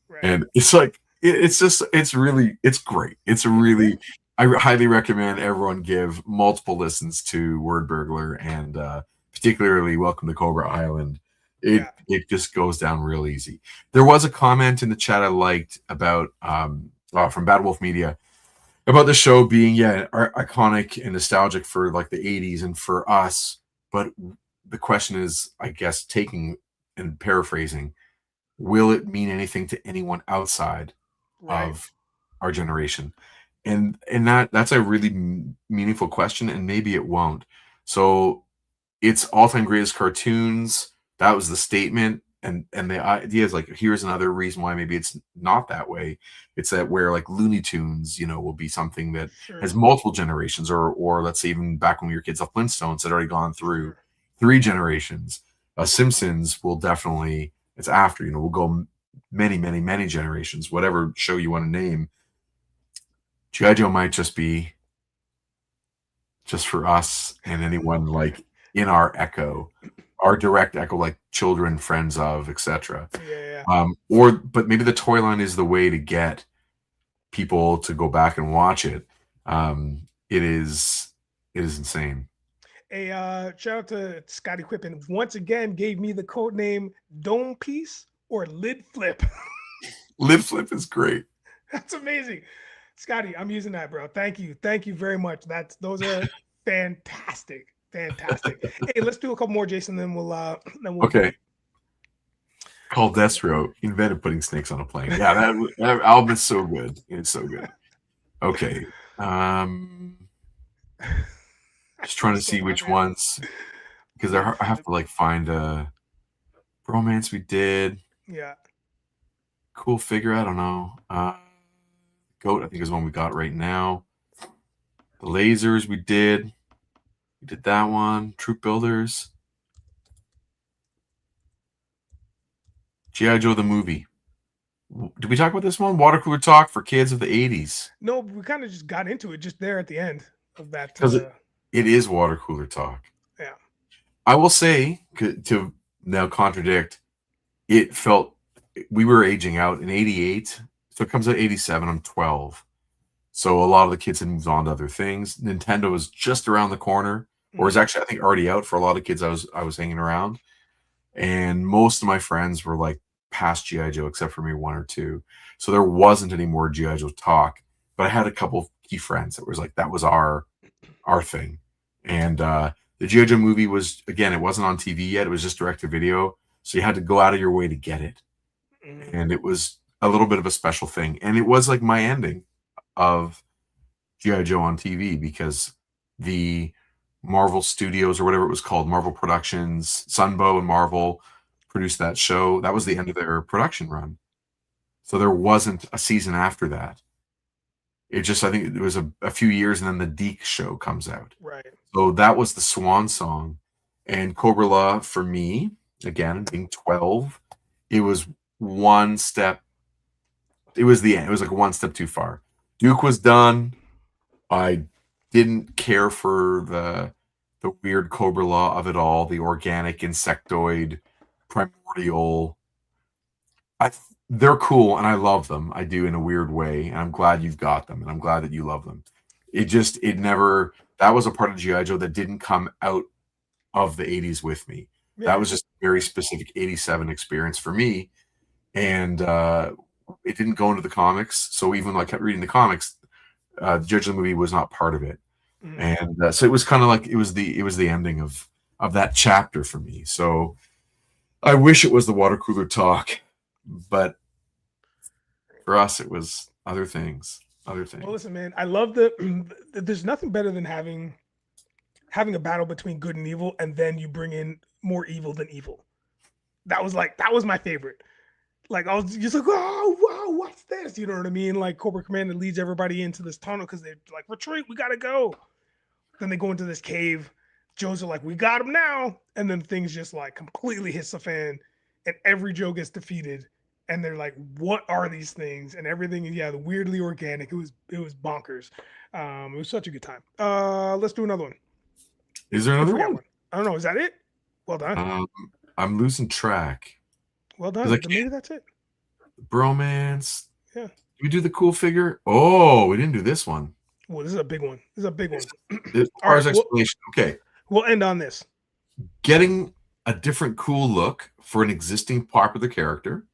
A: Right.
B: And it's like, it's just, it's really, it's great. It's a
A: It's
B: really,
A: great.
B: I highly recommend everyone give multiple listens to Word Burglar, and particularly Welcome to Cobra Island.
A: Yeah.
B: It just goes down real easy. There was a comment in the chat I liked about from Bad Wolf Media about the show being iconic and nostalgic for like the 80s and for us, but the question is, I guess, taking and paraphrasing, will it mean anything to anyone outside
A: Right.
B: of our generation? And that's a really meaningful question, and maybe it won't. So it's all-time greatest cartoons. That was the statement, and the idea is like, here's another reason why maybe it's not that way. It's that where like Looney Tunes, will be something that has
A: Sure.
B: multiple generations, or let's say even back when we were kids, the Flintstones had already gone through
A: Sure.
B: 3 generations. Simpsons will definitely, it's after, we'll go many, many, many generations. Whatever show you want to name, GI Joe might just be just for us and anyone like in our echo, our direct echo, like children, friends of, etc.
A: Yeah. Yeah.
B: But maybe the toy line is the way to get people to go back and watch it. It is insane.
A: A shout out to Scotty Quippen. Once again, gave me the code name Dome Piece or Lid Flip.
B: Lid Flip is great.
A: That's amazing, Scotty. I'm using that, bro. Thank you very much. Those are fantastic, fantastic. Hey, let's do a couple more, Jason. Then we'll
B: Okay. Called Destro invented putting snakes on a plane. Yeah, that album is so good. It's so good. Okay. Just trying to
A: What's
B: see
A: going on
B: which
A: here?
B: ones, because
A: Lid
B: I have
A: Flip.
B: to like find a romance we did.
A: Yeah.
B: Cool figure. I don't know. Goat, I think, is one we got right now. The lasers we did. We did that one. Troop builders. G.I. Joe the movie. Did we talk about this one? Water cooler talk for kids of the 80s.
A: No, we kind of just got into it just there at the end of that.
B: Because it is water cooler talk.
A: Yeah.
B: I will say, to now contradict, it felt we were aging out in 88. So it comes out 87. I'm 12. So a lot of the kids had moved on to other things. Nintendo was just around the corner, or was actually, I think, already out for a lot of kids I was hanging around. And most of my friends were like past GI Joe, except for maybe one or two. So there wasn't any more GI Joe talk. But I had a couple of key friends that was like, that was our thing. And the GI Joe movie was, again, it wasn't on TV yet. It was just direct to video. So you had to go out of your way to get it.
A: Mm-hmm.
B: And it was a little bit of a special thing. And it was like my ending of GI Joe on TV, because the Marvel Studios, or whatever it was called, Marvel Productions, Sunbow and Marvel produced that show. That was the end of their production run. So there wasn't a season after that. It just, I think it was a few years, and then the Deke show comes out.
A: Right.
B: So that was the swan song. And Cobra Law, for me, again, being 12, it was one step. It was the end. It was like one step too far. Duke was done. I didn't care for the weird Cobra Law of it all, the organic insectoid primordial. They're cool and I love them. I do, in a weird way, and I'm glad you've got them, and I'm glad that you love them. It never, that was a part of GI Joe that didn't come out of the 80s with me. That
A: Yeah.
B: was just a very specific 87 experience for me, and it didn't go into the comics. So even though I kept reading the comics, the Judge of the movie was not part of it.
A: Mm-hmm.
B: And so it was kind of like it was the ending of that chapter for me. So I wish it was the water cooler talk, but for us it was other things.
A: Well, listen, man, I love there's nothing better than having a battle between good and evil, and then you bring in more evil than evil. That was my favorite. Like, I was just like, oh wow, what's this? You know what I mean? Like, Cobra Commander leads everybody into this tunnel because they're like, retreat, we gotta go. Then they go into this cave. Joes are like, we got him now, and then things just like completely hits the fan, and every Joe gets defeated, and they're like, what are these things? And everything, yeah, the weirdly organic. It was bonkers. It was such a good time. Let's do another one.
B: Is there
A: I
B: another
A: forgot
B: one?
A: one. I don't know. Is that it? Well done.
B: Um, I'm losing track
A: Well
B: because I
A: done. Then
B: can't.
A: maybe that's it.
B: Bromance.
A: Yeah.
B: Did we do the cool figure? Oh, we didn't do this one.
A: Well, this is a big one. This is a big one.
B: As
A: All
B: far
A: right.
B: as explanation, okay.
A: We'll end on this.
B: Getting a different cool look for an existing popular character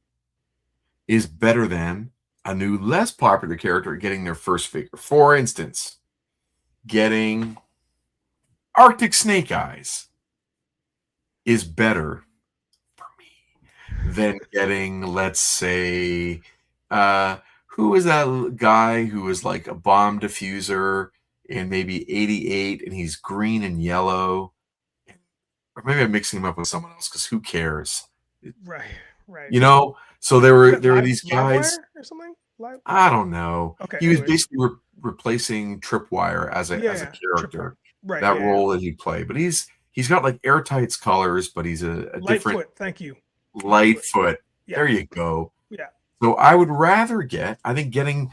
B: is better than a new, less popular character getting their first figure. For instance, getting Arctic Snake Eyes is better for me than getting, let's say, who is that guy who was like a bomb diffuser in maybe 88 and he's green and yellow? Or maybe I'm mixing him up with someone else because who cares?
A: Right. Right.
B: You know, so
A: Is it
B: there were
A: live
B: these
A: live
B: guys.
A: wire or something? Live.
B: I don't know.
A: Okay.
B: He was
A: Anyways.
B: basically replacing Tripwire as a
A: Yeah. Tripwire.
B: character,
A: Right.
B: that
A: Yeah.
B: role that he'd play. But he's got like airtight colors, but he's a different
A: Lightfoot. Thank you.
B: Lightfoot.
A: Yeah.
B: There you go.
A: Yeah.
B: So I would rather I think getting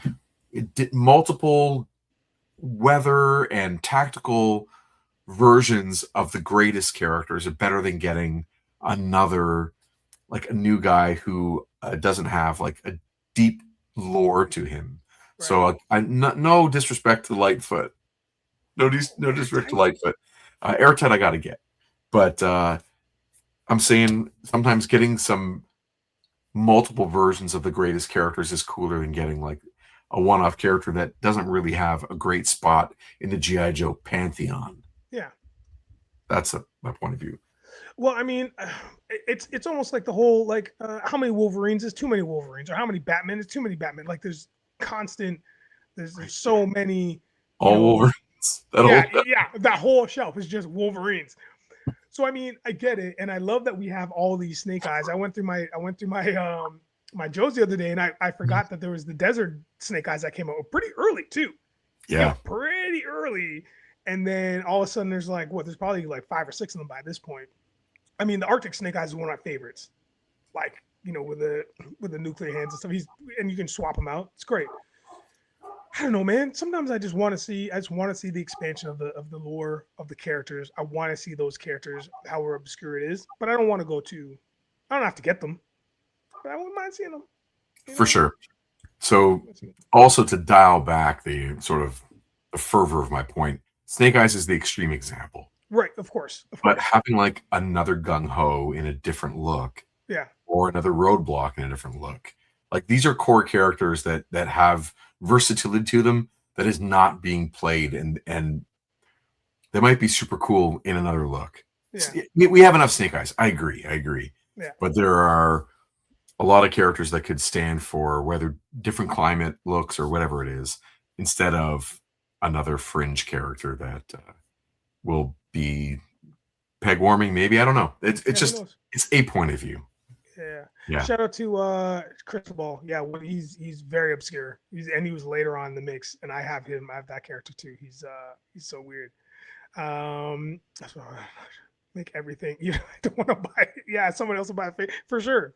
B: multiple weather and tactical versions of the greatest characters are better than getting another, like a new guy who doesn't have like a deep lore to him.
A: Right.
B: So no disrespect to Lightfoot, no disrespect to Lightfoot. Airtight I got to get, but I'm saying sometimes getting some multiple versions of the greatest characters is cooler than getting like a one-off character that doesn't really have a great spot in the GI Joe pantheon.
A: Yeah.
B: That's my point of view.
A: Well, I mean, it's almost like the whole like how many Wolverines is too many Wolverines, or how many Batman is too many Batman. Like there's constant, there's so many.
B: All Wolverines.
A: That whole shelf is just Wolverines. So I mean, I get it, and I love that we have all these Snake Eyes. I went through my my Joes the other day, and I forgot that there was the Desert Snake Eyes that came out pretty early too.
B: Yeah,
A: pretty early. And then all of a sudden, there's like there's probably like 5 or 6 of them by this point. I mean, the Arctic Snake Eyes is one of my favorites. Like, with the nuclear hands and stuff. And you can swap them out. It's great. I don't know, man. Sometimes I just want to see the expansion of the lore of the characters. I want to see those characters, however obscure it is. But I don't want to go to. I don't have to get them, but I wouldn't mind seeing them.
B: For sure. So, also to dial back the sort of the fervor of my point, Snake Eyes is the extreme example.
A: Right, of course.
B: But having like another Gung Ho in a different look, or another Roadblock in a different look, like these are core characters that have versatility to them that is not being played, and they might be super cool in another look.
A: Yeah.
B: We have enough Snake Eyes. I agree.
A: Yeah.
B: But there are a lot of characters that could stand for whether different climate looks or whatever it is, instead of another fringe character that will be peg warming. Maybe, I don't know. It's a point of view.
A: Yeah. Shout out to Crystal Ball. Yeah, he's very obscure. He was later on in the mix, and I have that character too. He's so weird. That's what make everything. I don't want to buy it. Yeah, someone else will buy it for sure.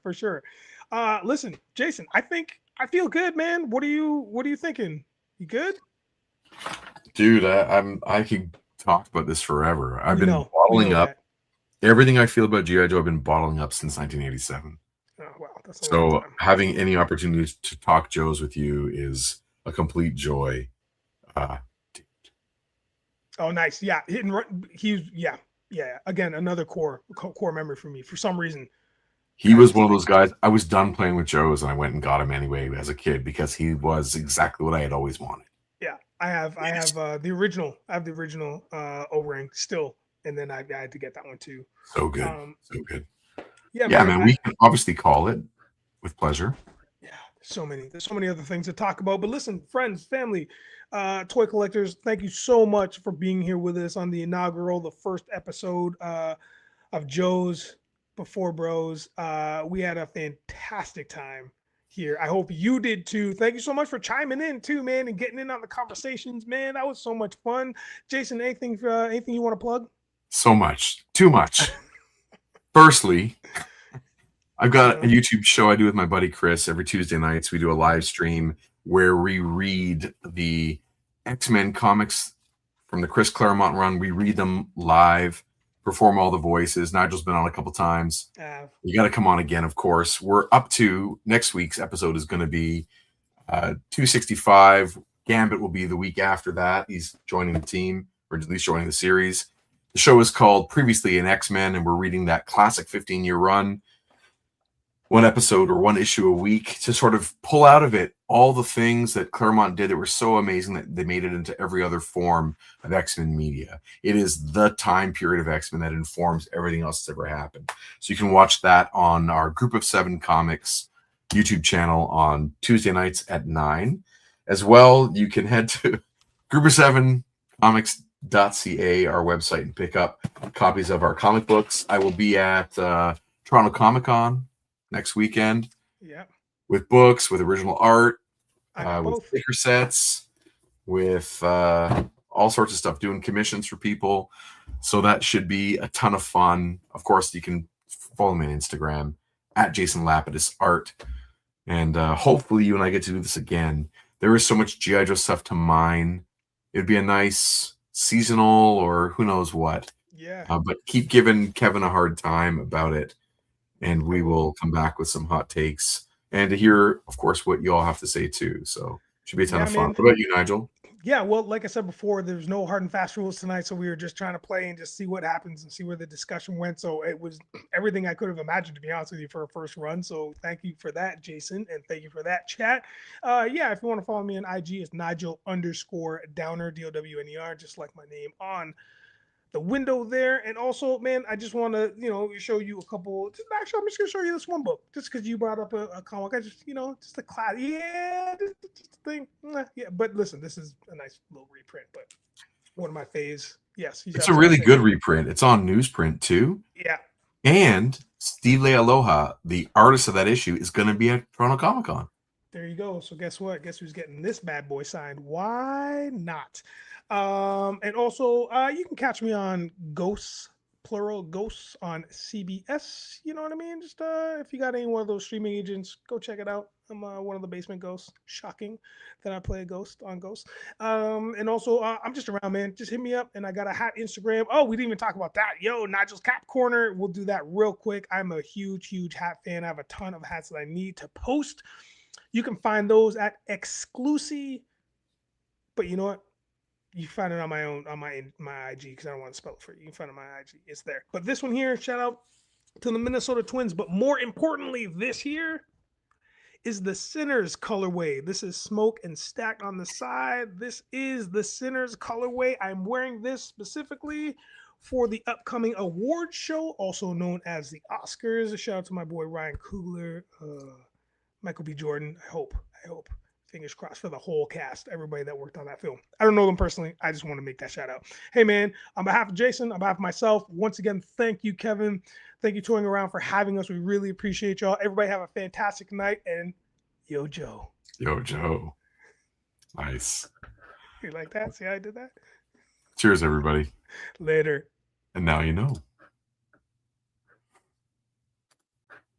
A: Listen, Jason, I feel good, man. What are you thinking? You good?
B: Dude, I could talk about this forever. I've been bottling up everything I feel about G.I. Joe. I've been bottling up since 1987.
A: Oh, wow, that's
B: so having any opportunity to talk Joes with you is a complete joy.
A: Oh, nice. Yeah, hit and run. Yeah. Again, another core memory for me. For some reason,
B: he was one of those guys. I was done playing with Joes, and I went and got him anyway as a kid because he was exactly what I had always wanted.
A: Yeah, I have the original. I have the original O-ring still, and then I had to get that one too.
B: So good, so good.
A: Yeah,
B: man. We can obviously call it with pleasure.
A: Yeah, there's so many other things to talk about. But listen, friends, family, toy collectors, thank you so much for being here with us on the first episode of Joe's Before Bros. We had a fantastic time here. I hope you did too. Thank you so much for chiming in too, man, and getting in on the conversations, man. That was so much fun. Jason, anything you want to plug?
B: So much. Too much. Firstly, I've got a
A: Uh-huh.
B: YouTube show I do with my buddy Chris every Tuesday nights. We do a live stream where we read the X-Men comics from the Chris Claremont run. We read them live, perform all the voices. Nigel's been on a couple times.
A: Uh,
B: You got to come on again, of course. We're up to next week's episode is going to be 265. Gambit will be the week after that. He's joining the team, or at least joining the series. The show is called Previously in X-Men, and we're reading that classic 15-year run, one episode or one issue a week, to sort of pull out of it all the things that Claremont did that were so amazing that they made it into every other form of X-Men media. It is the time period of X-Men that informs everything else that's ever happened. So you can watch that on our Group of Seven Comics YouTube channel on Tuesday nights at 9. As well, you can head to Group of Seven Comics.ca, our website, and pick up copies of our comic books. I will be at Toronto Comic Con next weekend
A: yeah,
B: with books, with original art,
A: I got
B: with
A: both.
B: sticker sets, with all sorts of stuff, doing commissions for people. So that should be a ton of fun. Of course, you can follow me on Instagram at Jason Lapidus Art. And hopefully you and I get to do this again. There is so much G.I. Joe stuff to mine. It'd be a nice seasonal or who knows what.
A: Yeah,
B: But keep giving Kevin a hard time about it, and
A: I
B: we
A: will.
B: will come back with some hot takes and to hear, of course, what you all have to say too. So should be a ton
A: Yeah,
B: of fun.
A: man.
B: What about you, Nigel?
A: Yeah, well, like I said before, there's no hard and fast rules tonight, so we were just trying to play and just see what happens and see where the discussion went. So it was everything I could have imagined, to be honest with you, for a first run. So thank you for that, Jason, and thank you for that chat. Yeah, if you want to follow me on IG, it's Nigel underscore Downer, DOWNER, just like my name on the window there. And also, man, I just want to, show you a couple. Actually, I'm just gonna show you this one book, just because you brought up a comic. I just, just a class. Yeah, just a thing. Yeah, but listen, this is a nice little reprint, but one of my faves. Yes, he's
B: It's a
A: upstairs
B: really
A: saying,
B: good reprint. It's on newsprint too.
A: yeah.
B: And Steve Lealoha, the artist of that issue, is going to be at Toronto Comic Con.
A: There you go. So guess what? Guess who's getting this bad boy signed? Why not? And also, you can catch me on Ghosts, plural Ghosts on CBS. You know what I mean? Just if you got any one of those streaming agents, go check it out. I'm one of the basement ghosts. Shocking that I play a ghost on Ghost. And also, I'm just around, man. Just hit me up, and I got a hat Instagram. Oh, we didn't even talk about that. Yo, Nigel's Cap Corner. We'll do that real quick. I'm a huge, huge hat fan. I have a ton of hats that I need to post. You can find those at Exclusive, but you know what? You find it on my own on my IG because I don't want to spell it for you. You can find it on my IG. It's there. But this one here, shout out to the Minnesota Twins. But more importantly, this here is the Sinners colorway. This is smoke and stacked on the side. This is the Sinners colorway. I'm wearing this specifically for the upcoming award show, also known as the Oscars. A shout out to my boy Ryan Coogler, Michael B. Jordan. I hope. Fingers crossed for the whole cast, everybody that worked on that film. I don't know them personally. I just want to make that shout out. Hey, man, on behalf of Jason, on behalf of myself, once again, thank you, Kevin. Thank you, Touring Around, for having us. We really appreciate y'all. Everybody have a fantastic night. And yo, Joe.
B: Yo, Joe. Nice.
A: You like that? See how I did that?
B: Cheers, everybody.
A: Later.
B: And now you know.